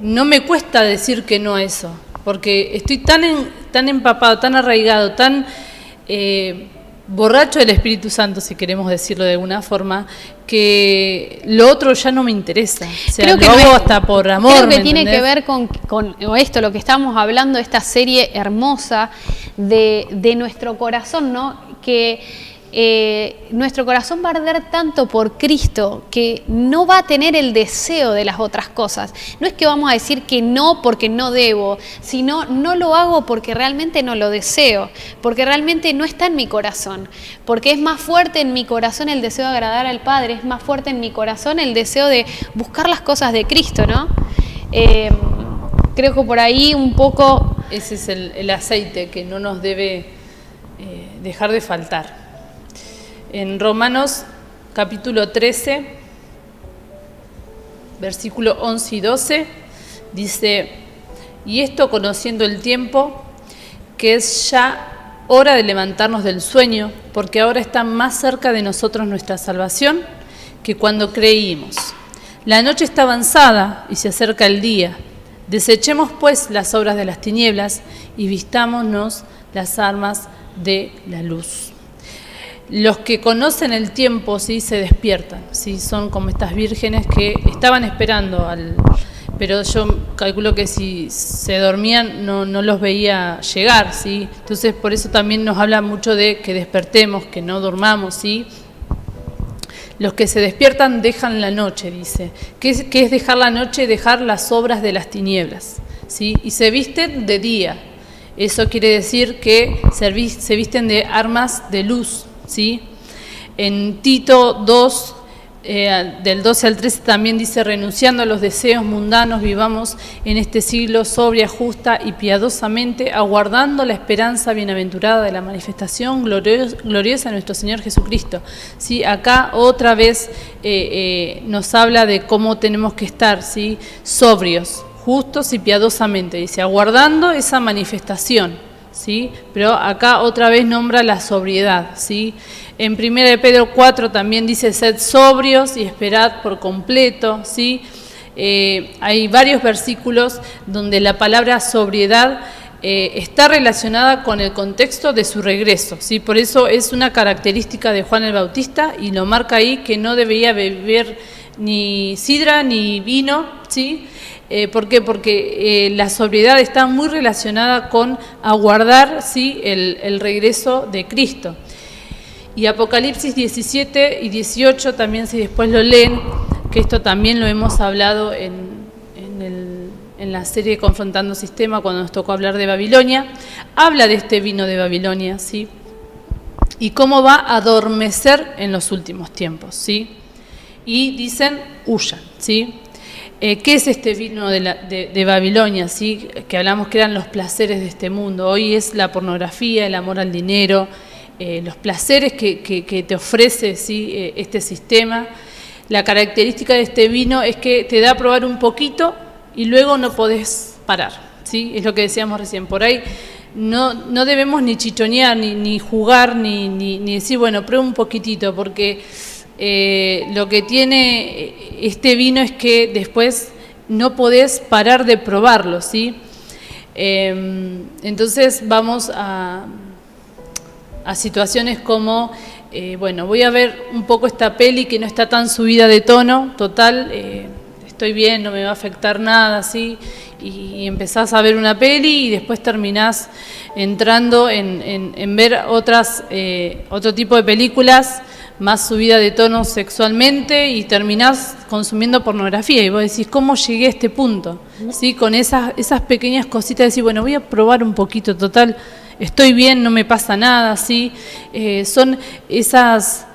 no me cuesta decir que no a eso, porque estoy tan empapado, tan arraigado, tan borracho del Espíritu Santo, si queremos decirlo de alguna forma, que lo otro ya no me interesa. O sea, creo que lo hago hasta por amor. Creo que tiene que ver con esto, lo que estamos hablando, esta serie hermosa de nuestro corazón, ¿no? Que nuestro corazón va a arder tanto por Cristo que no va a tener el deseo de las otras cosas. No es que vamos a decir que no porque no debo, sino no lo hago porque realmente no lo deseo, porque realmente no está en mi corazón, porque es más fuerte en mi corazón el deseo de agradar al Padre, es más fuerte en mi corazón el deseo de buscar las cosas de Cristo, ¿no? Creo que por ahí un poco... Ese es el aceite que no nos debe dejar de faltar. En Romanos capítulo 13, versículo 11 y 12, dice: y esto conociendo el tiempo, que es ya hora de levantarnos del sueño, porque ahora está más cerca de nosotros nuestra salvación que cuando creímos. La noche está avanzada y se acerca el día. Desechemos pues las obras de las tinieblas y vistámonos las armas de la luz. Los que conocen el tiempo, ¿sí?, se despiertan, ¿sí? Son como estas vírgenes que estaban esperando, pero yo calculo que si se dormían no los veía llegar, ¿sí? Entonces por eso también nos habla mucho de que despertemos, que no durmamos, ¿sí? Los que se despiertan dejan la noche, dice. ¿Qué es dejar la noche? Dejar las obras de las tinieblas, ¿sí? Y se visten de día. Eso quiere decir que se visten de armas de luz, ¿sí? En Tito 2, del 12 al 13 también dice: renunciando a los deseos mundanos, vivamos en este siglo sobria, justa y piadosamente, aguardando la esperanza bienaventurada de la manifestación gloriosa de nuestro Señor Jesucristo. ¿Sí? Acá otra vez nos habla de cómo tenemos que estar, ¿sí?, sobrios, justos y piadosamente, dice, aguardando esa manifestación, ¿sí? Pero acá otra vez nombra la sobriedad, ¿sí? En 1 de Pedro 4 también dice: sed sobrios y esperad por completo, ¿sí? Hay varios versículos donde la palabra sobriedad está relacionada con el contexto de su regreso, ¿sí? Por eso es una característica de Juan el Bautista, y lo marca ahí, que no debía beber ni sidra ni vino, ¿sí? ¿Por qué? Porque la sobriedad está muy relacionada con aguardar, ¿sí?, el regreso de Cristo. Y Apocalipsis 17 y 18 también, si después lo leen, que esto también lo hemos hablado en la serie Confrontando Sistema, cuando nos tocó hablar de Babilonia, habla de este vino de Babilonia, ¿sí?, y cómo va a adormecer en los últimos tiempos, ¿sí? Y dicen: huyan, ¿sí? ¿Qué es este vino de Babilonia? ¿Sí? Que hablamos que eran los placeres de este mundo. Hoy es la pornografía, el amor al dinero, los placeres que te ofrece, ¿sí?, este sistema. La característica de este vino es que te da a probar un poquito y luego no podés parar, ¿sí? Es lo que decíamos recién. Por ahí no debemos ni chichonear, ni jugar, ni decir, bueno, prueba un poquitito, porque lo que tiene este vino es que después no podés parar de probarlo, ¿sí? Entonces vamos a situaciones como, bueno, voy a ver un poco esta peli que no está tan subida de tono, total, estoy bien, no me va a afectar nada, ¿sí? Y empezás a ver una peli y después terminás entrando en ver otro tipo de películas más subida de tono sexualmente, y terminás consumiendo pornografía, y vos decís, ¿cómo llegué a este punto? ¿Sí? Con esas pequeñas cositas, decís, bueno, voy a probar un poquito, total, estoy bien, no me pasa nada, ¿sí? Son esas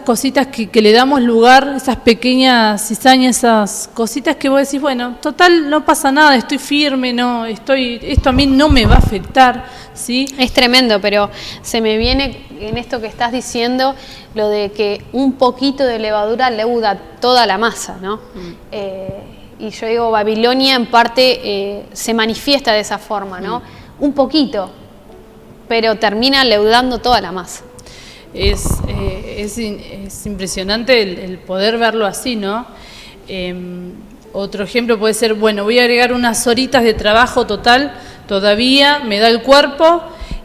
cositas que le damos lugar, esas pequeñas cizañas, esas cositas que vos decís, bueno, total, no pasa nada, estoy firme, esto a mí no me va a afectar, ¿sí? Es tremendo, pero se me viene en esto que estás diciendo lo de que un poquito de levadura leuda toda la masa, ¿no? Y yo digo, Babilonia en parte se manifiesta de esa forma, ¿no? Un poquito, pero termina leudando toda la masa. Es impresionante el poder verlo así, ¿no? Otro ejemplo puede ser, bueno, voy a agregar unas horitas de trabajo total, todavía me da el cuerpo,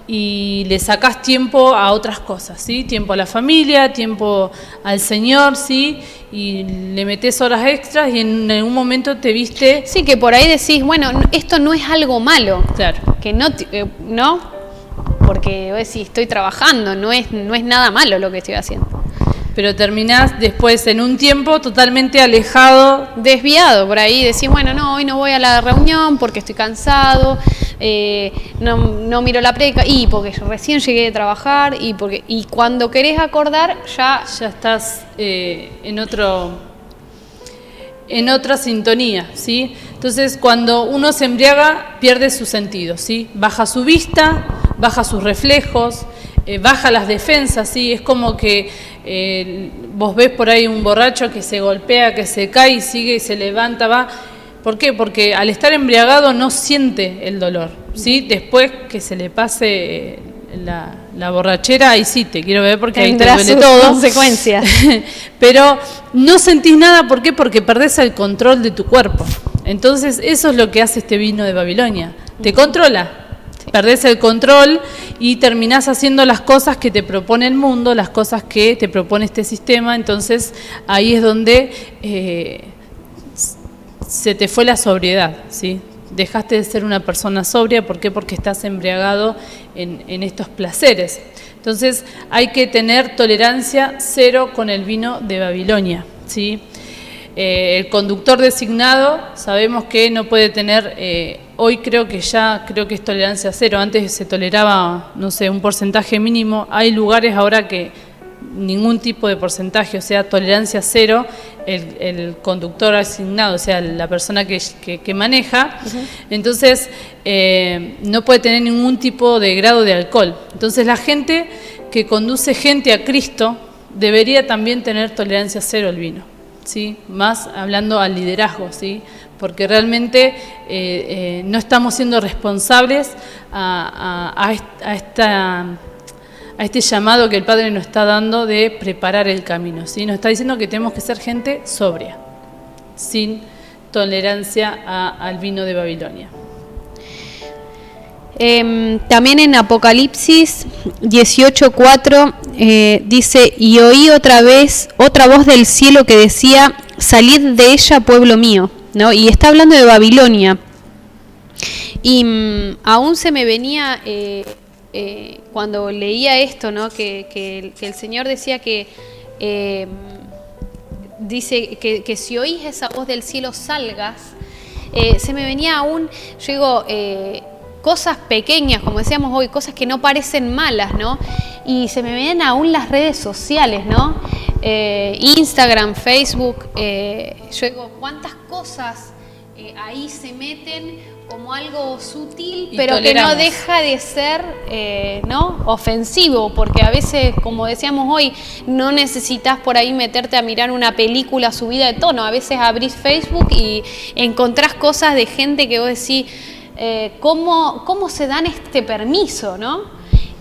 y le sacás tiempo a otras cosas, ¿sí? Tiempo a la familia, tiempo al Señor, ¿sí? Y le metés horas extras y en algún momento te viste... Sí, que por ahí decís, bueno, esto no es algo malo. Claro. Que no, porque vos decís, estoy trabajando, no es nada malo lo que estoy haciendo. Pero terminás después en un tiempo totalmente alejado, desviado por ahí, decís, bueno, no, hoy no voy a la reunión porque estoy cansado, no miro la prédica, y porque recién llegué de trabajar, y cuando querés acordar ya estás en otra sintonía, ¿sí? Entonces cuando uno se embriaga pierde su sentido, ¿sí? Baja su vista, baja sus reflejos, baja las defensas, ¿sí? Es como que vos ves por ahí un borracho que se golpea, que se cae y sigue y se levanta, va. ¿Por qué? Porque al estar embriagado no siente el dolor, ¿sí? Después que se le pase la borrachera, ahí sí te quiero ver, porque ahí te duele todo. Consecuencias. Pero no sentís nada, ¿por qué? Porque perdés el control de tu cuerpo. Entonces eso es lo que hace este vino de Babilonia, te controla. Perdés el control y terminás haciendo las cosas que te propone el mundo, las cosas que te propone este sistema. Entonces ahí es donde se te fue la sobriedad, ¿sí? Dejaste de ser una persona sobria. ¿Por qué? Porque estás embriagado en estos placeres. Entonces hay que tener tolerancia cero con el vino de Babilonia, ¿sí? El conductor designado sabemos que no puede tener, hoy creo que es tolerancia cero, antes se toleraba, no sé, un porcentaje mínimo, hay lugares ahora que ningún tipo de porcentaje, o sea, tolerancia cero, el conductor asignado, o sea, la persona que maneja, entonces no puede tener ningún tipo de grado de alcohol. Entonces la gente que conduce gente a Cristo debería también tener tolerancia cero al vino. ¿Sí? Más hablando al liderazgo, ¿sí? Porque realmente no estamos siendo responsables a este llamado que el Padre nos está dando de preparar el camino, ¿sí? Nos está diciendo que tenemos que ser gente sobria, sin tolerancia al vino de Babilonia. También en Apocalipsis 18:4 dice: y oí otra voz del cielo que decía: salid de ella, pueblo mío, ¿no? Y está hablando de Babilonia. Y aún se me venía cuando leía esto, ¿no? que el Señor decía que dice que si oís esa voz del cielo salgas, se me venía aún, yo digo, cosas pequeñas, como decíamos hoy, cosas que no parecen malas, ¿no? Y se me ven aún las redes sociales, ¿no? Instagram, Facebook, yo digo, cuántas cosas ahí se meten como algo sutil, pero que no deja de ser ¿no? ofensivo, porque a veces, como decíamos hoy, no necesitas por ahí meterte a mirar una película subida de tono. A veces abrís Facebook y encontrás cosas de gente que vos decís, ¿cómo se dan este permiso, ¿no?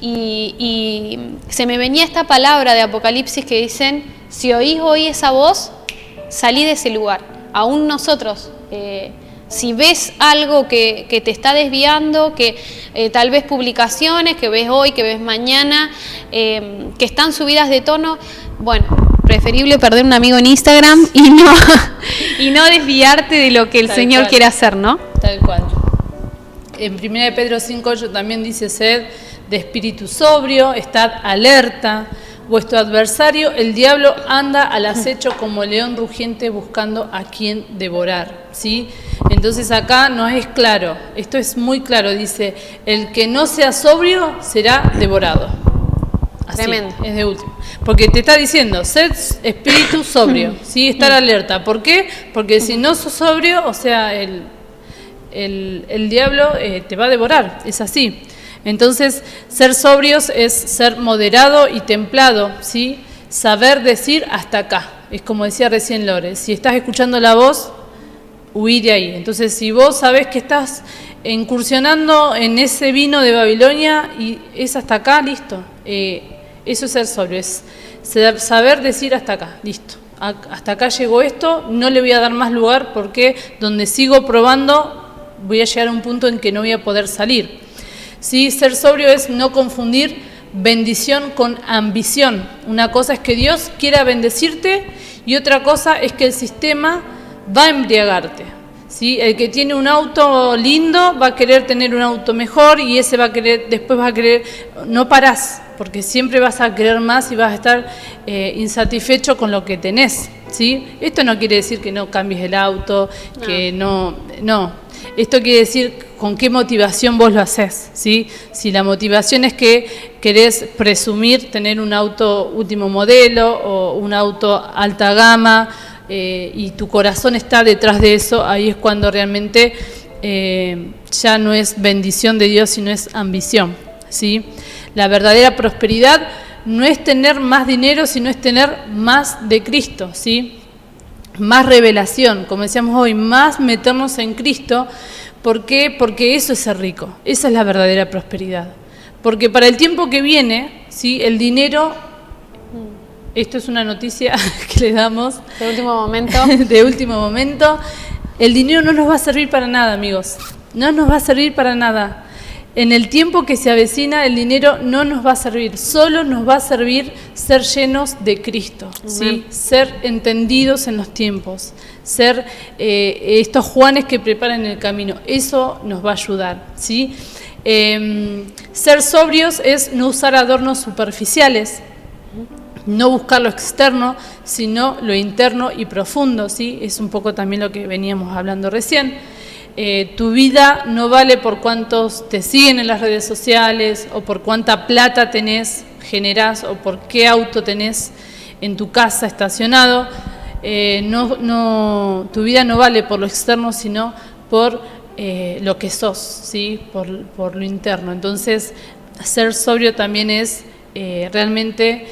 Y se me venía esta palabra de Apocalipsis que dicen: si oís hoy esa voz, salí de ese lugar. Aún nosotros, si ves algo que te está desviando, que tal vez publicaciones que ves hoy, que ves mañana, que están subidas de tono, bueno, preferible perder un amigo en Instagram y no desviarte de lo que el Señor quiere hacer, ¿no? Tal cual. En 1 Pedro 5:8 también dice: sed de espíritu sobrio, estad alerta. Vuestro adversario, el diablo, anda al acecho como león rugiente buscando a quien devorar, ¿sí? Entonces acá no es claro, esto es muy claro, dice: el que no sea sobrio será devorado. Así, tremendo. Es de último. Porque te está diciendo, sed espíritu sobrio, ¿sí? Estar alerta. ¿Por qué? Porque si no sos sobrio, o sea, el diablo te va a devorar, es así. Entonces, ser sobrios es ser moderado y templado, ¿sí? Saber decir hasta acá. Es como decía recién Lore, si estás escuchando la voz, huí de ahí. Entonces, si vos sabés que estás incursionando en ese vino de Babilonia y es hasta acá, listo. Eso es ser sobrio, es saber decir hasta acá, listo. Hasta acá llegó esto, no le voy a dar más lugar porque donde sigo probando voy a llegar a un punto en que no voy a poder salir. Sí, ser sobrio es no confundir bendición con ambición. Una cosa es que Dios quiera bendecirte y otra cosa es que el sistema va a embriagarte. ¿Sí? El que tiene un auto lindo va a querer tener un auto mejor y ese va a querer, después va a querer, no parás, porque siempre vas a querer más y vas a estar insatisfecho con lo que tenés. ¿Sí? Esto no quiere decir que no cambies el auto, que no. Esto quiere decir con qué motivación vos lo haces, ¿sí? Si la motivación es que querés presumir tener un auto último modelo o un auto alta gama y tu corazón está detrás de eso, ahí es cuando realmente ya no es bendición de Dios, sino es ambición, ¿sí? La verdadera prosperidad no es tener más dinero, sino es tener más de Cristo, ¿sí? Más revelación, como decíamos hoy, más meternos en Cristo. ¿Por qué? Porque eso es ser rico, esa es la verdadera prosperidad. Porque para el tiempo que viene, ¿sí? El dinero, esto es una noticia que le damos de último momento, el dinero no nos va a servir para nada, amigos. No nos va a servir para nada. En el tiempo que se avecina, el dinero no nos va a servir. Solo nos va a servir ser llenos de Cristo, ¿sí? Ser entendidos en los tiempos. Ser estos Juanes que preparan el camino. Eso nos va a ayudar, ¿sí? Ser sobrios es no usar adornos superficiales, no buscar lo externo, sino lo interno y profundo, ¿sí? Es un poco también lo que veníamos hablando recién. Tu vida no vale por cuántos te siguen en las redes sociales, o por cuánta plata generás, o por qué auto tenés en tu casa estacionado. Tu vida no vale por lo externo, sino por lo que sos, ¿sí? Por lo interno. Entonces, ser sobrio también es realmente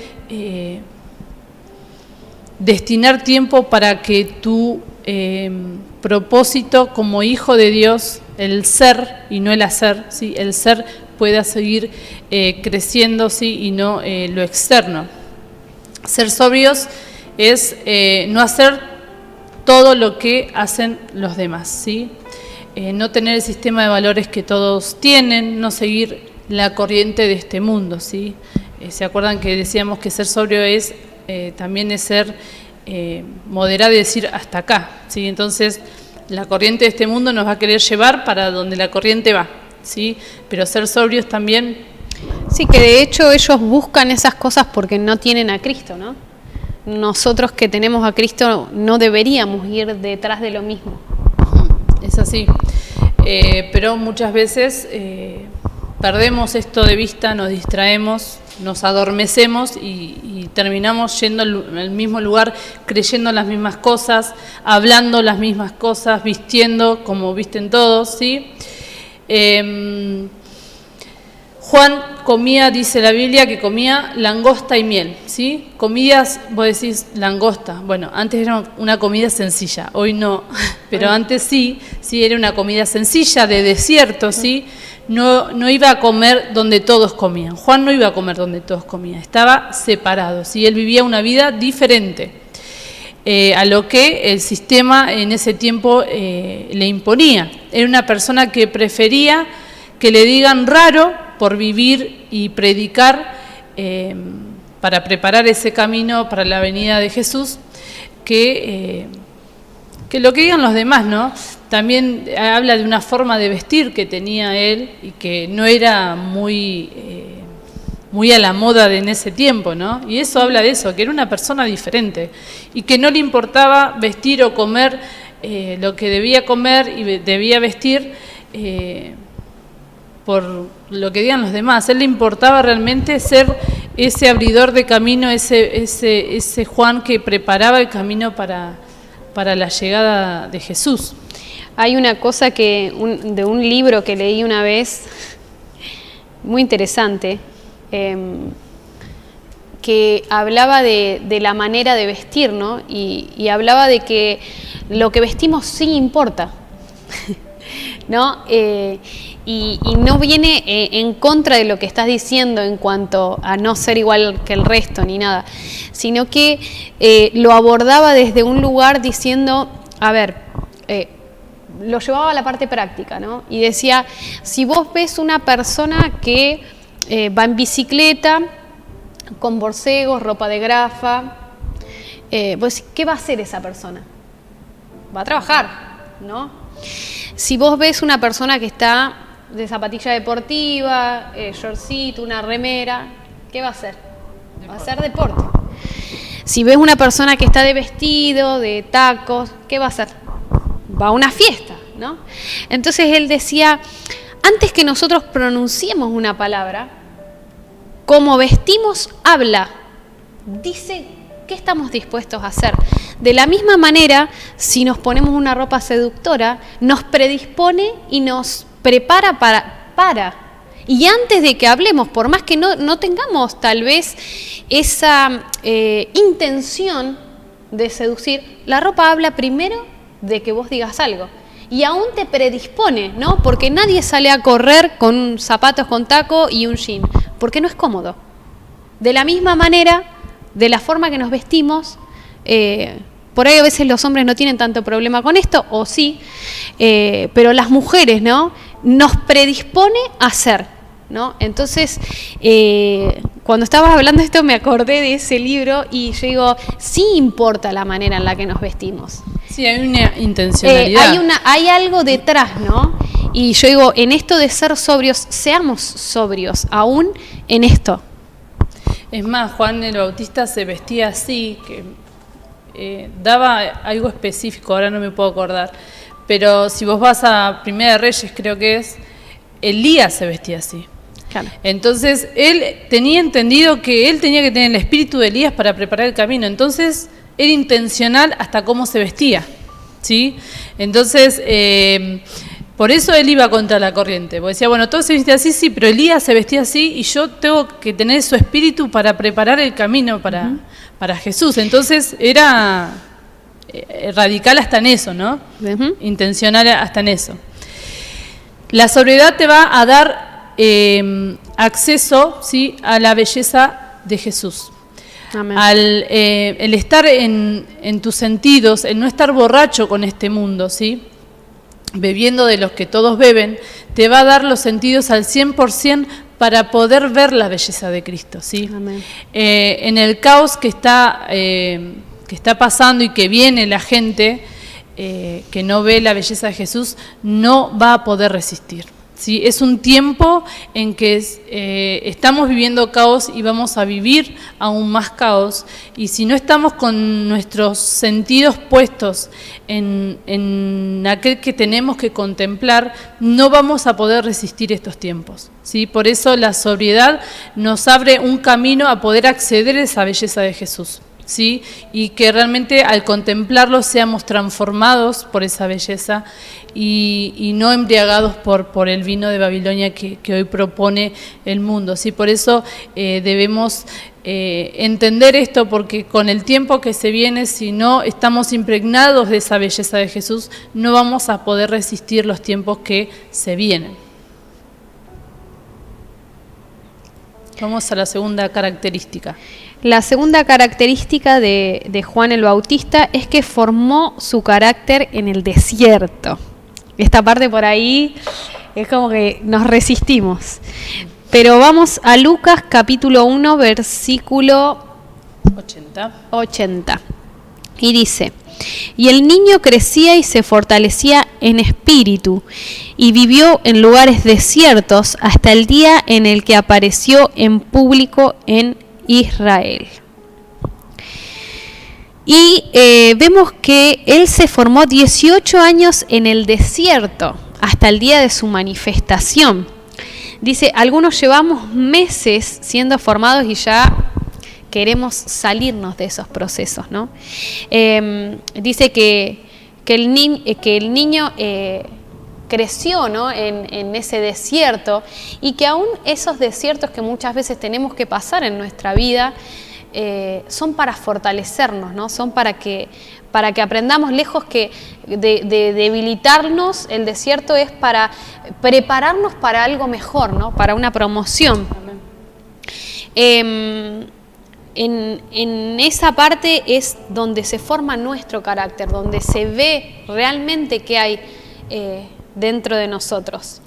destinar tiempo para que tu propósito como hijo de Dios, el ser y no el hacer, ¿sí? El ser pueda seguir creciendo, ¿sí? Y no lo externo. Ser sobrios es no hacer todo lo que hacen los demás, ¿sí? No tener el sistema de valores que todos tienen, no seguir la corriente de este mundo, ¿sí? ¿Se acuerdan que decíamos que ser sobrio es también es ser moderado y decir hasta acá, ¿sí? Entonces, la corriente de este mundo nos va a querer llevar para donde la corriente va, ¿sí? Pero ser sobrios también... Sí, que de hecho ellos buscan esas cosas porque no tienen a Cristo, ¿no? Nosotros que tenemos a Cristo no deberíamos ir detrás de lo mismo. Es así, pero muchas veces perdemos esto de vista, nos distraemos, nos adormecemos y terminamos yendo al mismo lugar, creyendo las mismas cosas, hablando las mismas cosas, vistiendo como visten todos, ¿sí? Juan comía, dice la Biblia, que comía langosta y miel, ¿sí? Comidas, vos decís langosta. Bueno, antes era una comida sencilla, hoy no, pero antes sí era una comida sencilla, de desierto, ¿sí? No iba a comer donde todos comían. Juan no iba a comer donde todos comían, estaba separado, ¿sí? Él vivía una vida diferente a lo que el sistema en ese tiempo le imponía. Era una persona que prefería que le digan raro por vivir y predicar para preparar ese camino para la venida de Jesús, que lo que digan los demás, ¿no? También habla de una forma de vestir que tenía él y que no era muy a la moda en ese tiempo, ¿no? Y eso habla de eso, que era una persona diferente y que no le importaba vestir o comer lo que debía comer y debía vestir por lo que digan los demás. A él le importaba realmente ser ese abridor de camino, ese Juan que preparaba el camino para la llegada de Jesús. Hay una cosa de un libro que leí una vez, muy interesante, que hablaba de la manera de vestir, ¿no? Y hablaba de que lo que vestimos sí importa, ¿no? Y no viene en contra de lo que estás diciendo en cuanto a no ser igual que el resto ni nada, sino que lo abordaba desde un lugar diciendo, a ver, lo llevaba a la parte práctica, ¿no? Y decía, si vos ves una persona que va en bicicleta, con borcegos, ropa de grafa, pues, ¿qué va a hacer esa persona? Va a trabajar, ¿no? Si vos ves una persona que está de zapatilla deportiva, shortcito, una remera, ¿qué va a hacer? Va a hacer deporte. Si ves una persona que está de vestido, de tacos, ¿qué va a hacer? Va a una fiesta, ¿no? Entonces él decía, antes que nosotros pronunciemos una palabra, como vestimos, habla, dice qué estamos dispuestos a hacer. De la misma manera, si nos ponemos una ropa seductora, nos predispone y nos prepara para. Y antes de que hablemos, por más que no tengamos tal vez esa intención de seducir, la ropa habla primero de que vos digas algo. Y aún te predispone, ¿no? Porque nadie sale a correr con zapatos con taco y un jean, porque no es por ahí a veces los hombres no tienen tanto problema con esto, o sí, pero las mujeres, ¿no? Nos predispone a hacer, ¿no? Entonces, cuando estabas hablando de esto me acordé de ese libro y yo digo, sí importa la manera en la que nos vestimos. Sí, hay una intencionalidad. Hay algo detrás, ¿no? Y yo digo, en esto de ser sobrios, seamos sobrios, aún en esto. Es más, Juan el Bautista se vestía así, que daba algo específico, ahora no me puedo acordar, pero si vos vas a Primera de Reyes, creo que es, Elías se vestía así. Claro. Entonces, él tenía entendido que él tenía que tener el espíritu de Elías para preparar el camino, entonces era intencional hasta cómo se vestía, ¿sí? Entonces, por eso él iba contra la corriente, porque decía, bueno, todo se vestía así, sí, pero Elías se vestía así y yo tengo que tener su espíritu para preparar el camino para Jesús. Entonces era radical hasta en eso, ¿no? Intencional hasta en eso. La sobriedad te va a dar acceso, ¿sí?, a la belleza de Jesús. Amén. El estar en tus sentidos, el no estar borracho con este mundo, ¿sí?, bebiendo de los que todos beben, te va a dar los sentidos al 100% para poder ver la belleza de Cristo, ¿sí? Amén. En el caos que está pasando y que viene la gente que no ve la belleza de Jesús, no va a poder resistir, ¿sí? Es un tiempo en que estamos viviendo caos y vamos a vivir aún más caos, y si no estamos con nuestros sentidos puestos en aquel que tenemos que contemplar, no vamos a poder resistir estos tiempos, ¿sí? Por eso la sobriedad nos abre un camino a poder acceder a esa belleza de Jesús, ¿sí? Y que realmente al contemplarlo seamos transformados por esa belleza y no embriagados por el vino de Babilonia que hoy propone el mundo, ¿sí? Por eso debemos entender esto, porque con el tiempo que se viene, si no estamos impregnados de esa belleza de Jesús, no vamos a poder resistir los tiempos que se vienen. Vamos a la segunda característica. La segunda característica de Juan el Bautista es que formó su carácter en el desierto. Esta parte por ahí es como que nos resistimos. Pero vamos a Lucas capítulo 1, versículo 80. Y dice: y el niño crecía y se fortalecía en espíritu, y vivió en lugares desiertos hasta el día en el que apareció en público en Israel. Y vemos que él se formó 18 años en el desierto, hasta el día de su manifestación. Dice, algunos llevamos meses siendo formados y ya queremos salirnos de esos procesos, ¿no? Dice que el niño creció, ¿no?, en ese desierto, y que aún esos desiertos que muchas veces tenemos que pasar en nuestra vida son para fortalecernos, ¿no? Son para que aprendamos, lejos que de debilitarnos. El desierto es para prepararnos para algo mejor, ¿no?, para una promoción. En esa parte es donde se forma nuestro carácter, donde se ve realmente qué hay dentro de nosotros.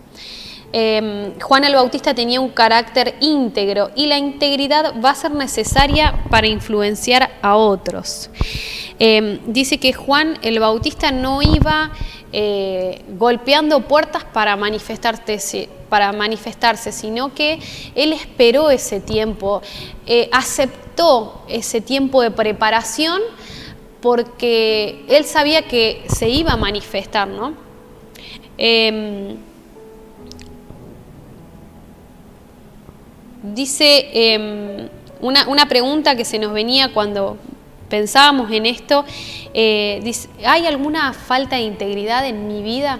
Juan el Bautista tenía un carácter íntegro, y la integridad va a ser necesaria para influenciar a otros. Dice que Juan el Bautista no iba golpeando puertas para manifestarse, sino que él esperó ese tiempo, aceptó ese tiempo de preparación, porque él sabía que se iba a manifestar, ¿no? Dice una pregunta que se nos venía cuando pensábamos en esto, dice, ¿hay alguna falta de integridad en mi vida?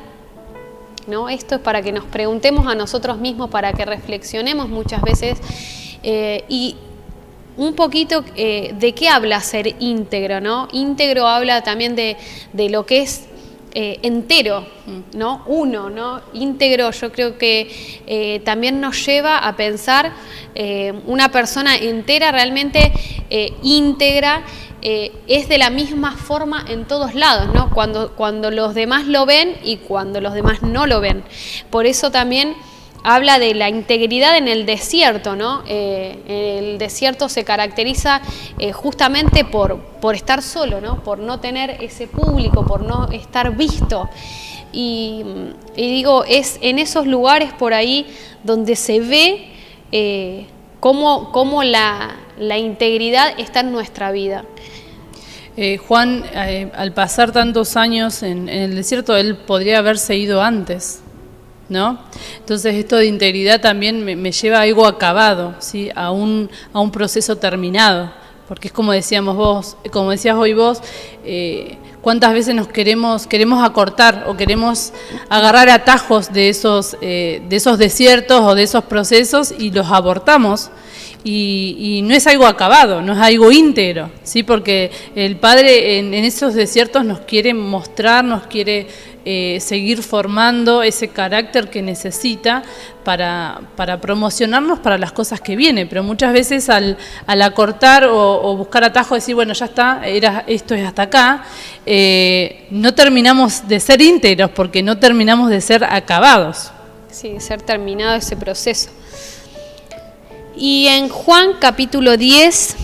¿No? Esto es para que nos preguntemos a nosotros mismos, para que reflexionemos muchas veces, y un poquito de qué habla ser íntegro, ¿no? Íntegro habla también de lo que es entero, ¿no? Uno, ¿no? Íntegro, yo creo que también nos lleva a pensar una persona entera, realmente íntegra, es de la misma forma en todos lados, ¿no? Cuando los demás lo ven y cuando los demás no lo ven. Por eso también habla de la integridad en el desierto, ¿no? El desierto se caracteriza justamente por estar solo, ¿no? Por no tener ese público, por no estar visto. Y digo, es en esos lugares por ahí donde se ve cómo la integridad está en nuestra vida. Juan, al pasar tantos años en el desierto, él podría haberse ido antes, ¿no? Entonces esto de integridad también me lleva a algo acabado, ¿sí? A un proceso terminado, porque es como decías hoy vos, cuántas veces nos queremos acortar o queremos agarrar atajos de esos desiertos o de esos procesos y los abortamos. Y no es algo acabado, no es algo íntegro, ¿sí? Porque el Padre en esos desiertos nos quiere mostrar, nos quiere seguir formando ese carácter que necesita para promocionarnos para las cosas que vienen. Pero muchas veces al acortar o buscar atajos, decir, bueno, ya está, esto es hasta acá, no terminamos de ser íntegros porque no terminamos de ser acabados. Sí, ser terminado ese proceso. Y en Juan capítulo 10,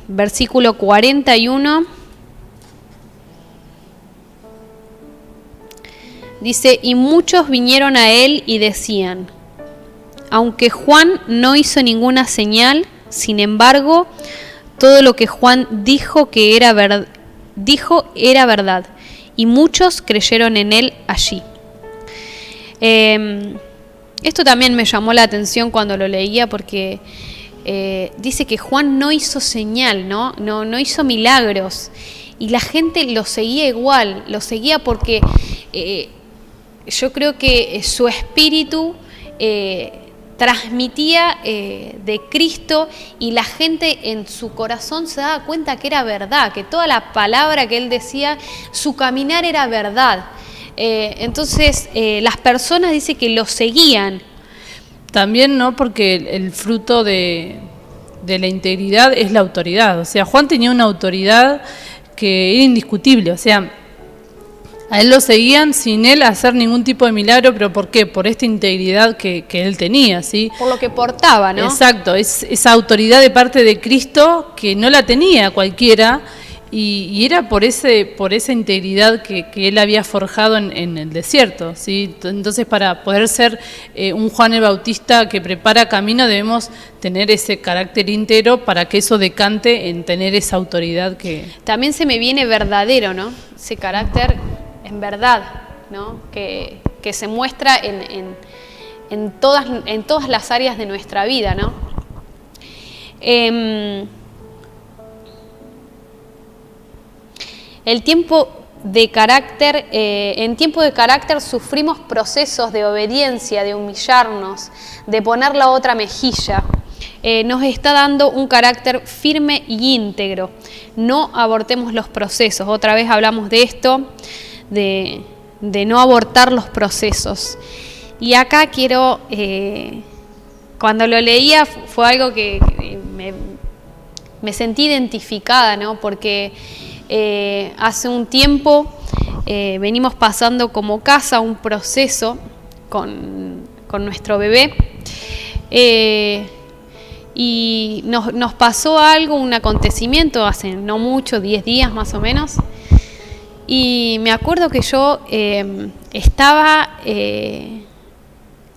versículo 41, dice, y muchos vinieron a él y decían, aunque Juan no hizo ninguna señal, sin embargo, todo lo que Juan dijo era verdad, y muchos creyeron en él allí. Esto también me llamó la atención cuando lo leía porque dice que Juan no hizo señal, no hizo milagros y la gente lo seguía igual, lo seguía porque yo creo que su espíritu transmitía de Cristo y la gente en su corazón se daba cuenta que era verdad, que toda la palabra que él decía, su caminar era verdad. Entonces las personas dice que lo seguían. También no, porque el fruto de la integridad es la autoridad. O sea, Juan tenía una autoridad que era indiscutible. O sea, a él lo seguían sin él hacer ningún tipo de milagro. ¿Pero por qué? Por esta integridad que él tenía, ¿sí? Por lo que portaba, ¿no? Exacto, es esa autoridad de parte de Cristo que no la tenía cualquiera. Y era por esa integridad que él había forjado en el desierto, ¿sí? Entonces, para poder ser un Juan el Bautista que prepara camino, debemos tener ese carácter íntegro para que eso decante en tener esa autoridad que... También se me viene verdadero, ¿no? Ese carácter en verdad, ¿no? Que se muestra en todas las áreas de nuestra vida, ¿no? En tiempo de carácter sufrimos procesos de obediencia, de humillarnos, de poner la otra mejilla. Nos está dando un carácter firme y íntegro. No abortemos los procesos. Otra vez hablamos de esto, de no abortar los procesos. Y acá quiero, cuando lo leía fue algo que me sentí identificada, ¿no? Porque hace un tiempo venimos pasando como casa un proceso con nuestro bebé y nos pasó algo, un acontecimiento hace no mucho, 10 días más o menos, y me acuerdo que yo estaba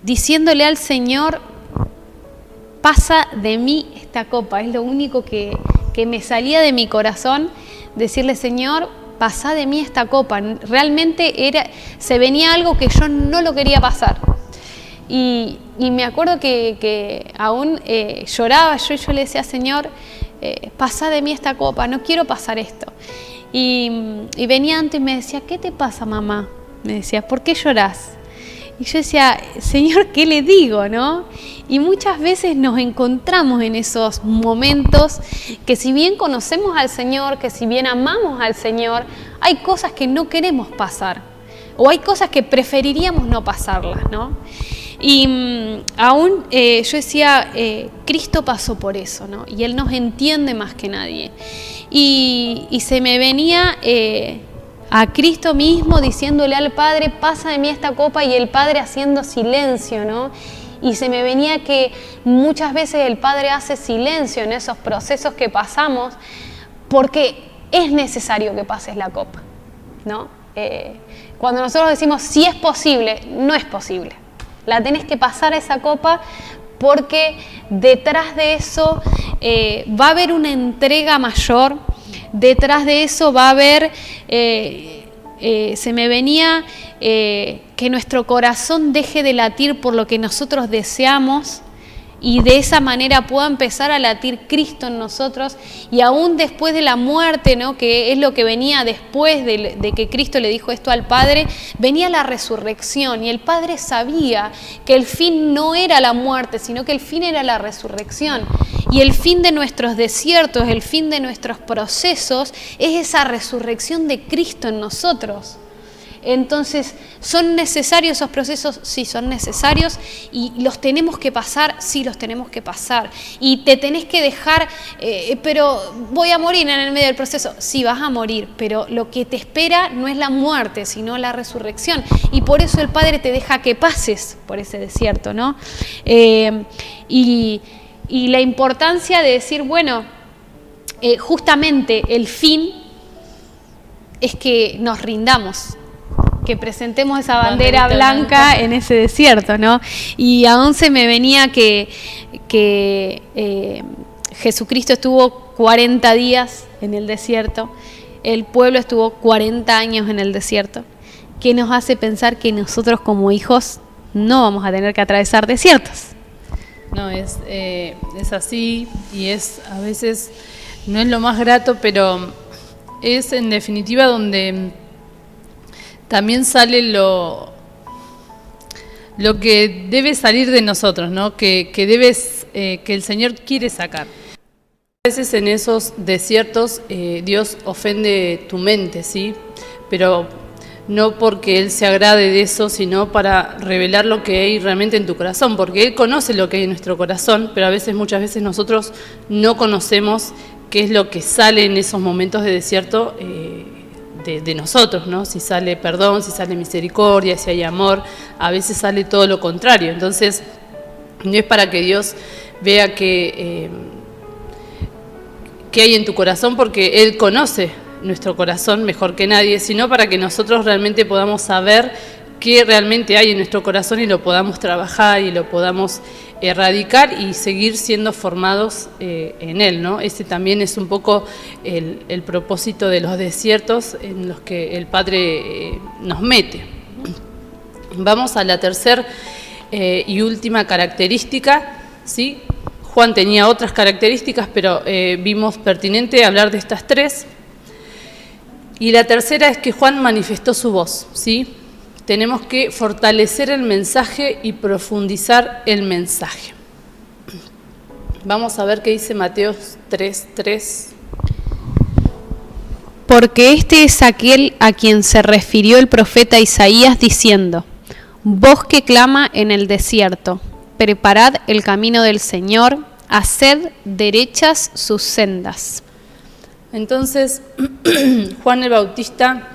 diciéndole al Señor, pasa de mí esta copa, es lo único que me salía de mi corazón, decirle, Señor, pasá de mí esta copa. Realmente se venía algo que yo no lo quería pasar. Y me acuerdo que aún lloraba yo y yo le decía, Señor, pasá de mí esta copa, no quiero pasar esto. Y venía antes y me decía, ¿qué te pasa, mamá? Me decía, ¿por qué llorás? Y yo decía, Señor, ¿qué le digo, no? Y muchas veces nos encontramos en esos momentos que si bien conocemos al Señor, que si bien amamos al Señor, hay cosas que no queremos pasar. O hay cosas que preferiríamos no pasarlas, ¿no? Y aún yo decía, Cristo pasó por eso, ¿no? Y Él nos entiende más que nadie. y se me venía a Cristo mismo diciéndole al Padre, pasa de mí esta copa, y el Padre haciendo silencio, ¿no? Y se me venía que muchas veces el Padre hace silencio en esos procesos que pasamos porque es necesario que pases la copa, ¿no? Cuando nosotros decimos si es posible, no es posible. La tenés que pasar esa copa porque detrás de eso va a haber una entrega mayor, detrás de eso va a haber, se me venía que nuestro corazón deje de latir por lo que nosotros deseamos y de esa manera pueda empezar a latir Cristo en nosotros, y aún después de la muerte, ¿no? Que es lo que venía después de que Cristo le dijo esto al Padre, venía la resurrección, y el Padre sabía que el fin no era la muerte, sino que el fin era la resurrección, y el fin de nuestros desiertos, el fin de nuestros procesos es esa resurrección de Cristo en nosotros. Entonces, ¿son necesarios esos procesos? Sí, son necesarios, y los tenemos que pasar, sí, los tenemos que pasar. Y te tenés que dejar, pero voy a morir en el medio del proceso. Sí, vas a morir, pero lo que te espera no es la muerte, sino la resurrección. Y por eso el Padre te deja que pases por ese desierto, ¿no? Y la importancia de decir, bueno, justamente el fin es que nos rindamos, que presentemos esa bandera blanca en ese desierto, ¿no? Y aún se me venía que Jesucristo estuvo 40 días en el desierto, el pueblo estuvo 40 años en el desierto, que nos hace pensar que nosotros como hijos no vamos a tener que atravesar desiertos. No, es así, y es a veces no es lo más grato, pero es en definitiva donde también sale lo que debe salir de nosotros, ¿no? Que el Señor quiere sacar. A veces en esos desiertos Dios ofende tu mente, ¿sí? Pero no porque Él se agrade de eso, sino para revelar lo que hay realmente en tu corazón, porque Él conoce lo que hay en nuestro corazón, pero muchas veces nosotros no conocemos qué es lo que sale en esos momentos de desierto de nosotros, ¿no? Si sale perdón, si sale misericordia, si hay amor, a veces sale todo lo contrario. Entonces, no es para que Dios vea qué hay en tu corazón, porque Él conoce nuestro corazón mejor que nadie, sino para que nosotros realmente podamos saber qué realmente hay en nuestro corazón y lo podamos trabajar y lo podamos erradicar y seguir siendo formados en Él, ¿no? Ese también es un poco el propósito de los desiertos en los que el Padre nos mete. Vamos a la tercera y última característica, ¿sí? Juan tenía otras características, pero vimos pertinente hablar de estas tres. Y la tercera es que Juan manifestó su voz, ¿sí? Tenemos que fortalecer el mensaje y profundizar el mensaje. Vamos a ver qué dice Mateo 3:3. Porque este es aquel a quien se refirió el profeta Isaías diciendo: voz que clama en el desierto, preparad el camino del Señor, haced derechas sus sendas. Entonces, Juan el Bautista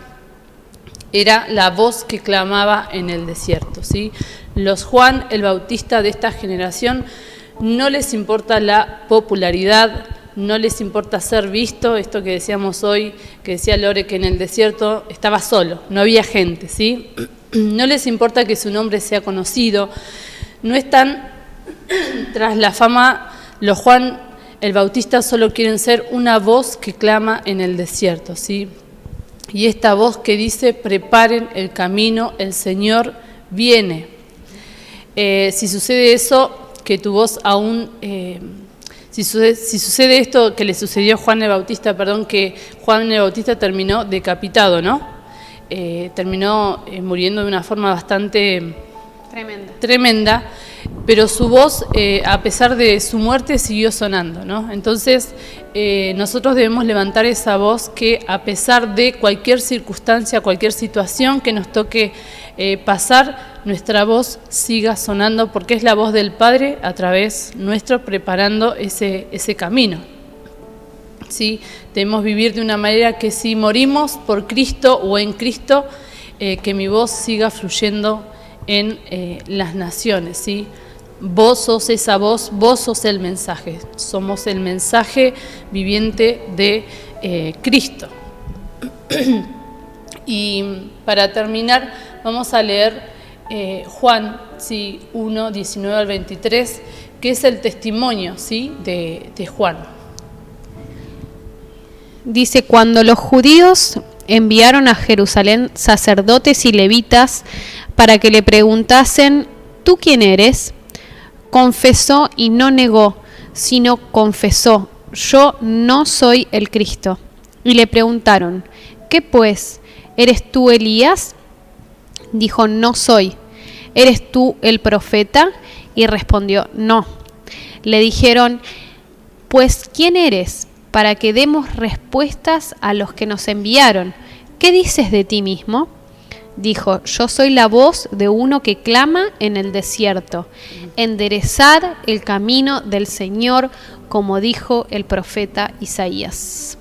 era la voz que clamaba en el desierto, ¿sí? Los Juan el Bautista de esta generación no les importa la popularidad, no les importa ser visto, esto que decíamos hoy, que decía Lore, que en el desierto estaba solo, no había gente, ¿sí? No les importa que su nombre sea conocido, no están tras la fama. Los Juan el Bautista solo quieren ser una voz que clama en el desierto, ¿sí? Y esta voz que dice: preparen el camino, el Señor viene. Si sucede eso, que tu voz aún... Si sucede esto que le sucedió a Juan el Bautista, que Juan el Bautista terminó decapitado, ¿no? Terminó muriendo de una forma bastante tremenda, pero su voz, a pesar de su muerte, siguió sonando, ¿no? Entonces, nosotros debemos levantar esa voz que, a pesar de cualquier circunstancia, cualquier situación que nos toque pasar, nuestra voz siga sonando, porque es la voz del Padre a través nuestro, preparando ese camino. ¿sí? Debemos vivir de una manera que si morimos por Cristo o en Cristo, que mi voz siga fluyendo en las naciones, ¿sí? Vos sos esa voz, vos sos el mensaje, somos el mensaje viviente de Cristo. Y para terminar, vamos a leer Juan, ¿sí? 1, 19 al 23, que es el testimonio, ¿sí? de Juan. Dice: cuando los judíos enviaron a Jerusalén sacerdotes y levitas para que le preguntasen: ¿tú quién eres?, confesó y no negó, sino confesó: yo no soy el Cristo. Y le preguntaron: ¿qué pues? ¿Eres tú Elías? Dijo: no soy. ¿Eres tú el profeta? Y respondió: no. Le dijeron: pues ¿quién eres? Para que demos respuestas a los que nos enviaron. ¿Qué dices de ti mismo? Dijo: yo soy la voz de uno que clama en el desierto: enderezad el camino del Señor, como dijo el profeta Isaías.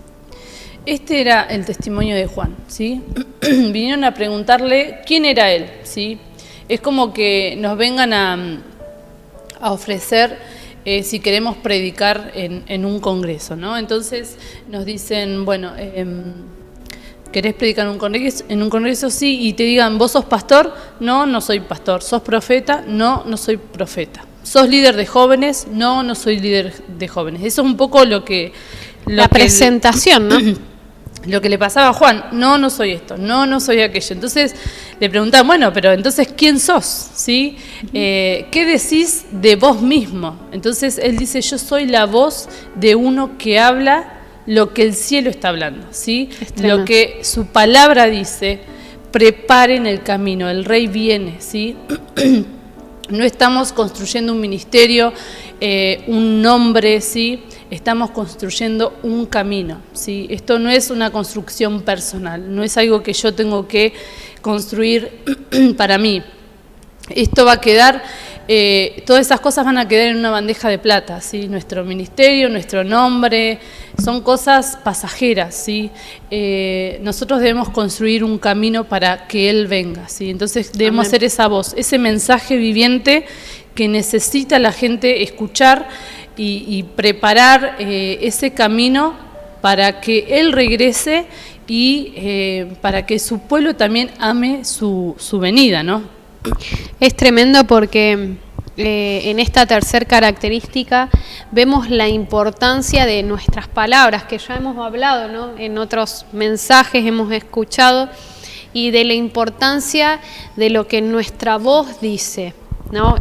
Este era el testimonio de Juan, ¿sí? Vinieron a preguntarle quién era él, ¿sí? Es como que nos vengan a ofrecer si queremos predicar en un congreso, ¿no? Entonces nos dicen, bueno, ¿querés predicar en un congreso? Sí, y te digan: ¿vos sos pastor? No, no soy pastor. ¿Sos profeta? No, no soy profeta. ¿Sos líder de jóvenes? No, no soy líder de jóvenes. Eso es un poco la presentación, ¿no? Lo que le pasaba a Juan: no, no soy esto, no, no soy aquello. Entonces le preguntaban: bueno, pero entonces ¿quién sos? ¿Sí? ¿Qué decís de vos mismo? Entonces él dice: yo soy la voz de uno que habla lo que el cielo está hablando, ¿sí? Lo que su palabra dice: preparen el camino, el rey viene, ¿sí? No estamos construyendo un ministerio, un nombre, ¿sí? Estamos construyendo un camino, ¿sí? Esto no es una construcción personal, no es algo que yo tengo que construir para mí. Esto va a quedar, todas esas cosas van a quedar en una bandeja de plata, ¿sí? Nuestro ministerio, nuestro nombre, son cosas pasajeras, ¿sí? Nosotros debemos construir un camino para que Él venga, ¿sí? Entonces debemos ser esa voz, ese mensaje viviente que necesita la gente escuchar y preparar ese camino para que Él regrese y para que su pueblo también ame su venida, ¿no? Es tremendo porque en esta tercera característica vemos la importancia de nuestras palabras, que ya hemos hablado, ¿no? En otros mensajes hemos escuchado, y de la importancia de lo que nuestra voz dice, ¿no?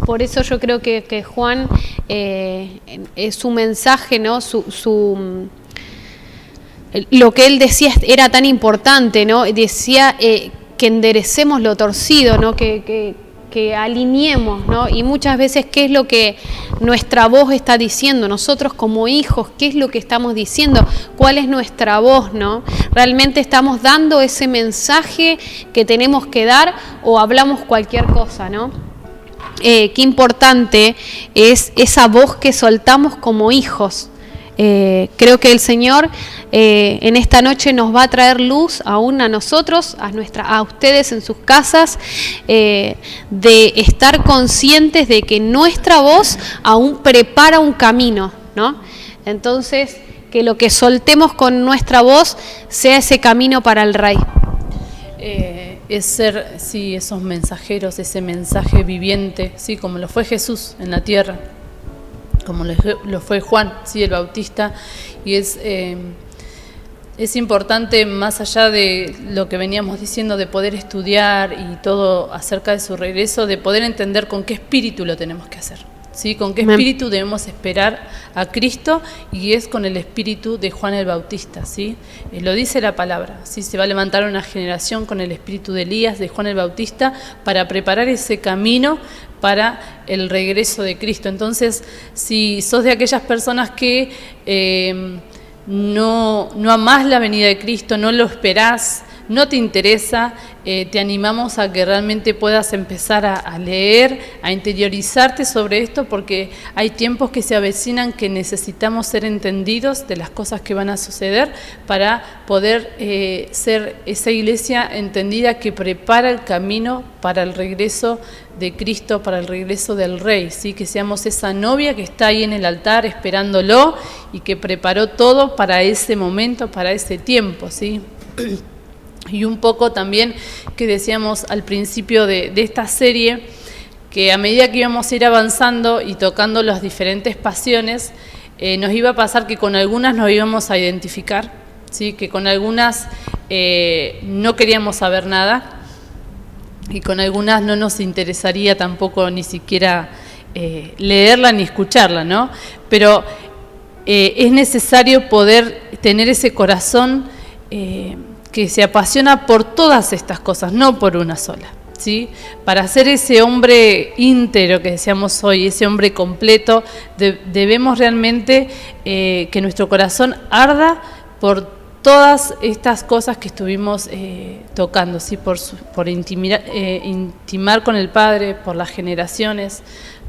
Por eso yo creo que Juan, su mensaje, ¿no? Lo que él decía era tan importante, ¿no? Decía que enderecemos lo torcido, ¿no? Que alineemos, ¿no? Y muchas veces, ¿qué es lo que nuestra voz está diciendo? Nosotros como hijos, ¿qué es lo que estamos diciendo? ¿Cuál es nuestra voz, no? ¿Realmente estamos dando ese mensaje que tenemos que dar o hablamos cualquier cosa, no? Qué importante es esa voz que soltamos como hijos. Creo que el Señor en esta noche nos va a traer luz aún a nosotros, a ustedes en sus casas, de estar conscientes de que nuestra voz aún prepara un camino, ¿no? Entonces, que lo que soltemos con nuestra voz sea ese camino para el Rey. Es ser, sí, esos mensajeros, ese mensaje viviente, sí, como lo fue Jesús en la tierra, como lo fue Juan, sí, el Bautista, y es importante, más allá de lo que veníamos diciendo, de poder estudiar y todo acerca de su regreso, de poder entender con qué espíritu lo tenemos que hacer, ¿sí? Con qué espíritu debemos esperar a Cristo, y es con el espíritu de Juan el Bautista, ¿sí? Lo dice la palabra, ¿sí? Se va a levantar una generación con el espíritu de Elías, de Juan el Bautista, para preparar ese camino para el regreso de Cristo. Entonces, si sos de aquellas personas que no amás la venida de Cristo, no lo esperás, no te interesa, te animamos a que realmente puedas empezar a leer, a interiorizarte sobre esto, porque hay tiempos que se avecinan que necesitamos ser entendidos de las cosas que van a suceder para poder ser esa iglesia entendida que prepara el camino para el regreso de Cristo, para el regreso del Rey, ¿sí? Que seamos esa novia que está ahí en el altar esperándolo y que preparó todo para ese momento, para ese tiempo, ¿sí? Y un poco también que decíamos al principio de esta serie, que a medida que íbamos a ir avanzando y tocando las diferentes pasiones, nos iba a pasar que con algunas nos íbamos a identificar, ¿sí? Que con algunas no queríamos saber nada, y con algunas no nos interesaría tampoco ni siquiera leerla ni escucharla, ¿no? Pero es necesario poder tener ese corazón que se apasiona por todas estas cosas, no por una sola, ¿sí? Para ser ese hombre íntegro que decíamos hoy, ese hombre completo, debemos realmente que nuestro corazón arda por todas estas cosas que estuvimos tocando, ¿sí? Por intimar con el Padre, por las generaciones,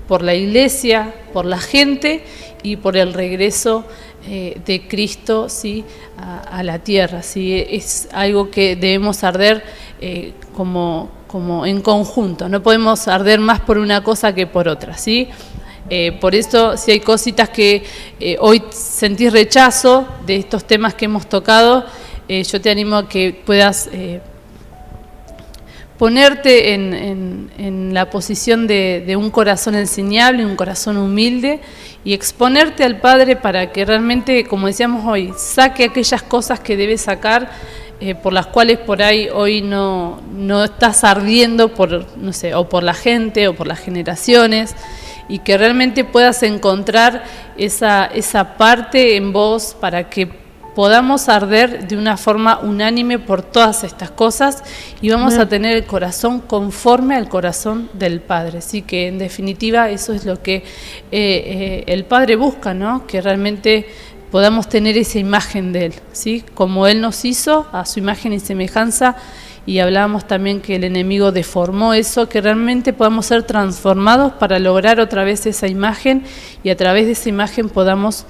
por la iglesia, por la gente y por el regreso de Cristo, ¿sí? a la tierra, ¿sí? Es algo que debemos arder como en conjunto, no podemos arder más por una cosa que por otra, ¿sí? Por eso, si hay cositas que hoy sentís rechazo de estos temas que hemos tocado, yo te animo a que puedas ponerte en la posición de un corazón enseñable, un corazón humilde, y exponerte al Padre para que realmente, como decíamos hoy, saque aquellas cosas que debe sacar, por las cuales por ahí hoy no estás ardiendo por, no sé, o por la gente o por las generaciones, y que realmente puedas encontrar esa parte en vos para que podamos arder de una forma unánime por todas estas cosas y vamos a tener el corazón conforme al corazón del Padre. Así que en definitiva eso es lo que el Padre busca, ¿no? Que realmente podamos tener esa imagen de Él, ¿sí? Como Él nos hizo a su imagen y semejanza. Y hablábamos también que el enemigo deformó eso, que realmente podamos ser transformados para lograr otra vez esa imagen y a través de esa imagen podamos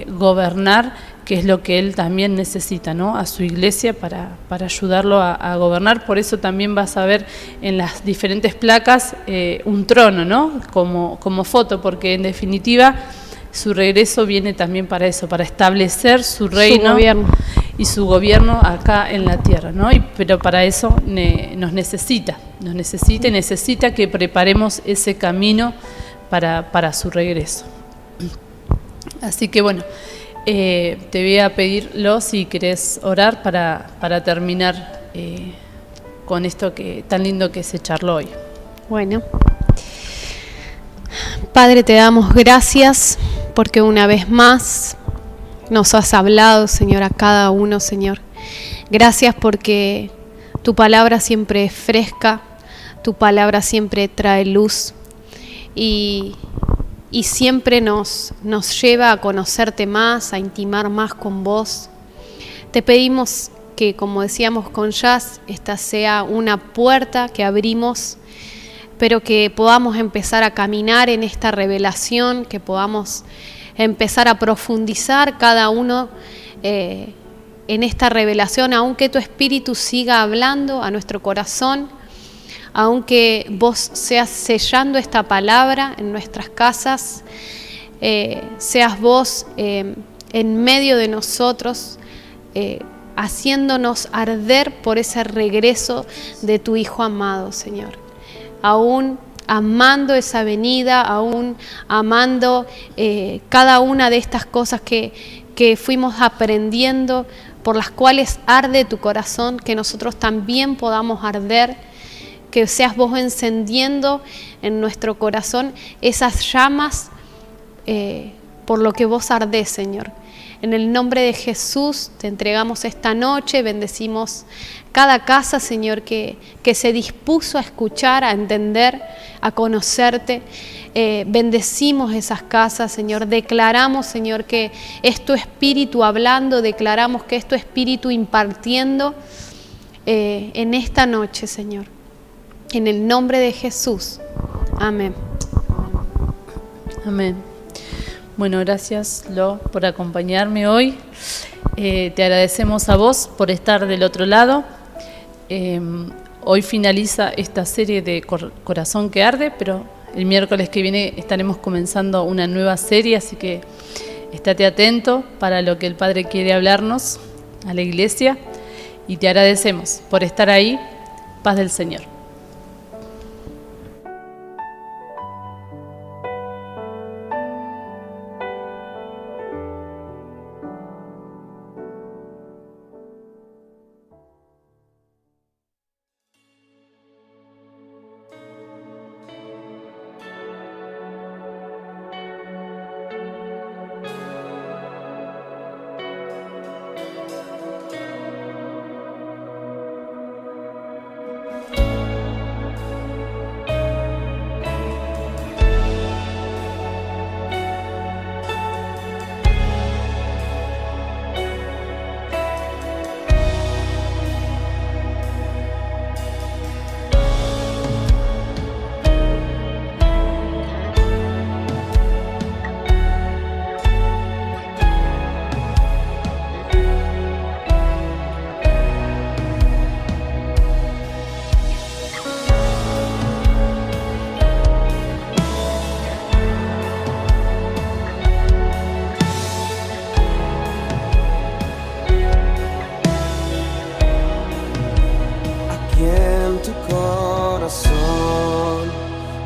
gobernar, que es lo que él también necesita, ¿no? A su iglesia para ayudarlo a gobernar. Por eso también vas a ver en las diferentes placas un trono, ¿no? Como foto, porque en definitiva su regreso viene también para eso, para establecer su reino y su gobierno acá en la tierra, ¿no? Pero para eso nos necesita y necesita que preparemos ese camino para su regreso. Así que bueno, te voy a pedirlo si querés orar para terminar con esto tan lindo que se charló hoy. Bueno, Padre, te damos gracias porque una vez más nos has hablado, Señor, a cada uno, Señor. Gracias porque tu palabra siempre es fresca, tu palabra siempre trae luz y siempre nos lleva a conocerte más, a intimar más con vos. Te pedimos que, como decíamos con Jazz, esta sea una puerta que abrimos, pero que podamos empezar a caminar en esta revelación, que podamos empezar a profundizar cada uno en esta revelación, aunque tu Espíritu siga hablando a nuestro corazón, aunque vos seas sellando esta palabra en nuestras casas, seas vos en medio de nosotros, haciéndonos arder por ese regreso de tu Hijo amado, Señor. Aún amando esa venida, aún amando cada una de estas cosas que fuimos aprendiendo, por las cuales arde tu corazón, que nosotros también podamos arder, que seas vos encendiendo en nuestro corazón esas llamas por lo que vos ardés, Señor. En el nombre de Jesús te entregamos esta noche, bendecimos cada casa, Señor, que se dispuso a escuchar, a entender, a conocerte. Bendecimos esas casas, Señor. Declaramos, Señor, que es tu Espíritu hablando, declaramos que es tu Espíritu impartiendo en esta noche, Señor. En el nombre de Jesús. Amén. Amén. Bueno, gracias, Lo, por acompañarme hoy. Te agradecemos a vos por estar del otro lado. Hoy finaliza esta serie de Corazón que Arde, pero el miércoles que viene estaremos comenzando una nueva serie, así que estate atento para lo que el Padre quiere hablarnos a la iglesia. Y te agradecemos por estar ahí. Paz del Señor.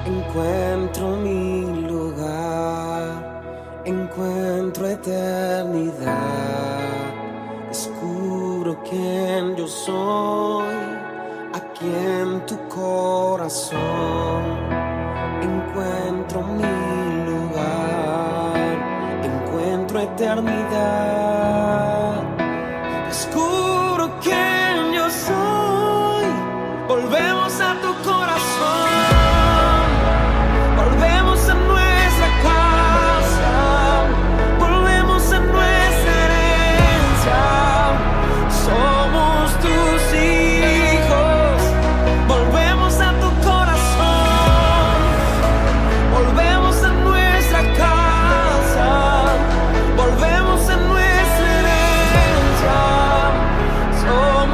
Encuentro mi lugar, encuentro eternidad, descubro quién yo soy, aquí en tu corazón. Encuentro mi lugar, encuentro eternidad, descubro quién yo soy. Volvemos a tu corazón. Volvemos a nuestra casa, volvemos a nuestra herencia. Somos tus hijos, volvemos a tu corazón. Volvemos a nuestra casa, volvemos a nuestra herencia. Somos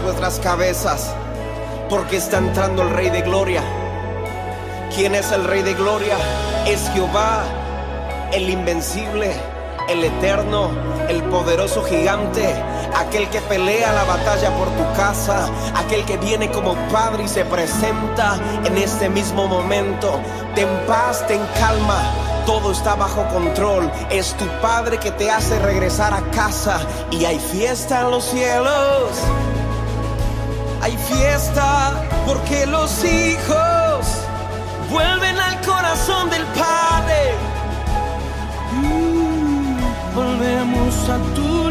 nuestras cabezas, porque está entrando el Rey de Gloria. ¿Quién es el Rey de Gloria? Es Jehová, el invencible, el eterno, el poderoso gigante, aquel que pelea la batalla por tu casa, aquel que viene como Padre y se presenta en este mismo momento. Ten paz, ten calma, todo está bajo control. Es tu Padre que te hace regresar a casa y hay fiesta en los cielos. Hay fiesta porque los hijos vuelven al corazón del Padre. Volvemos a tu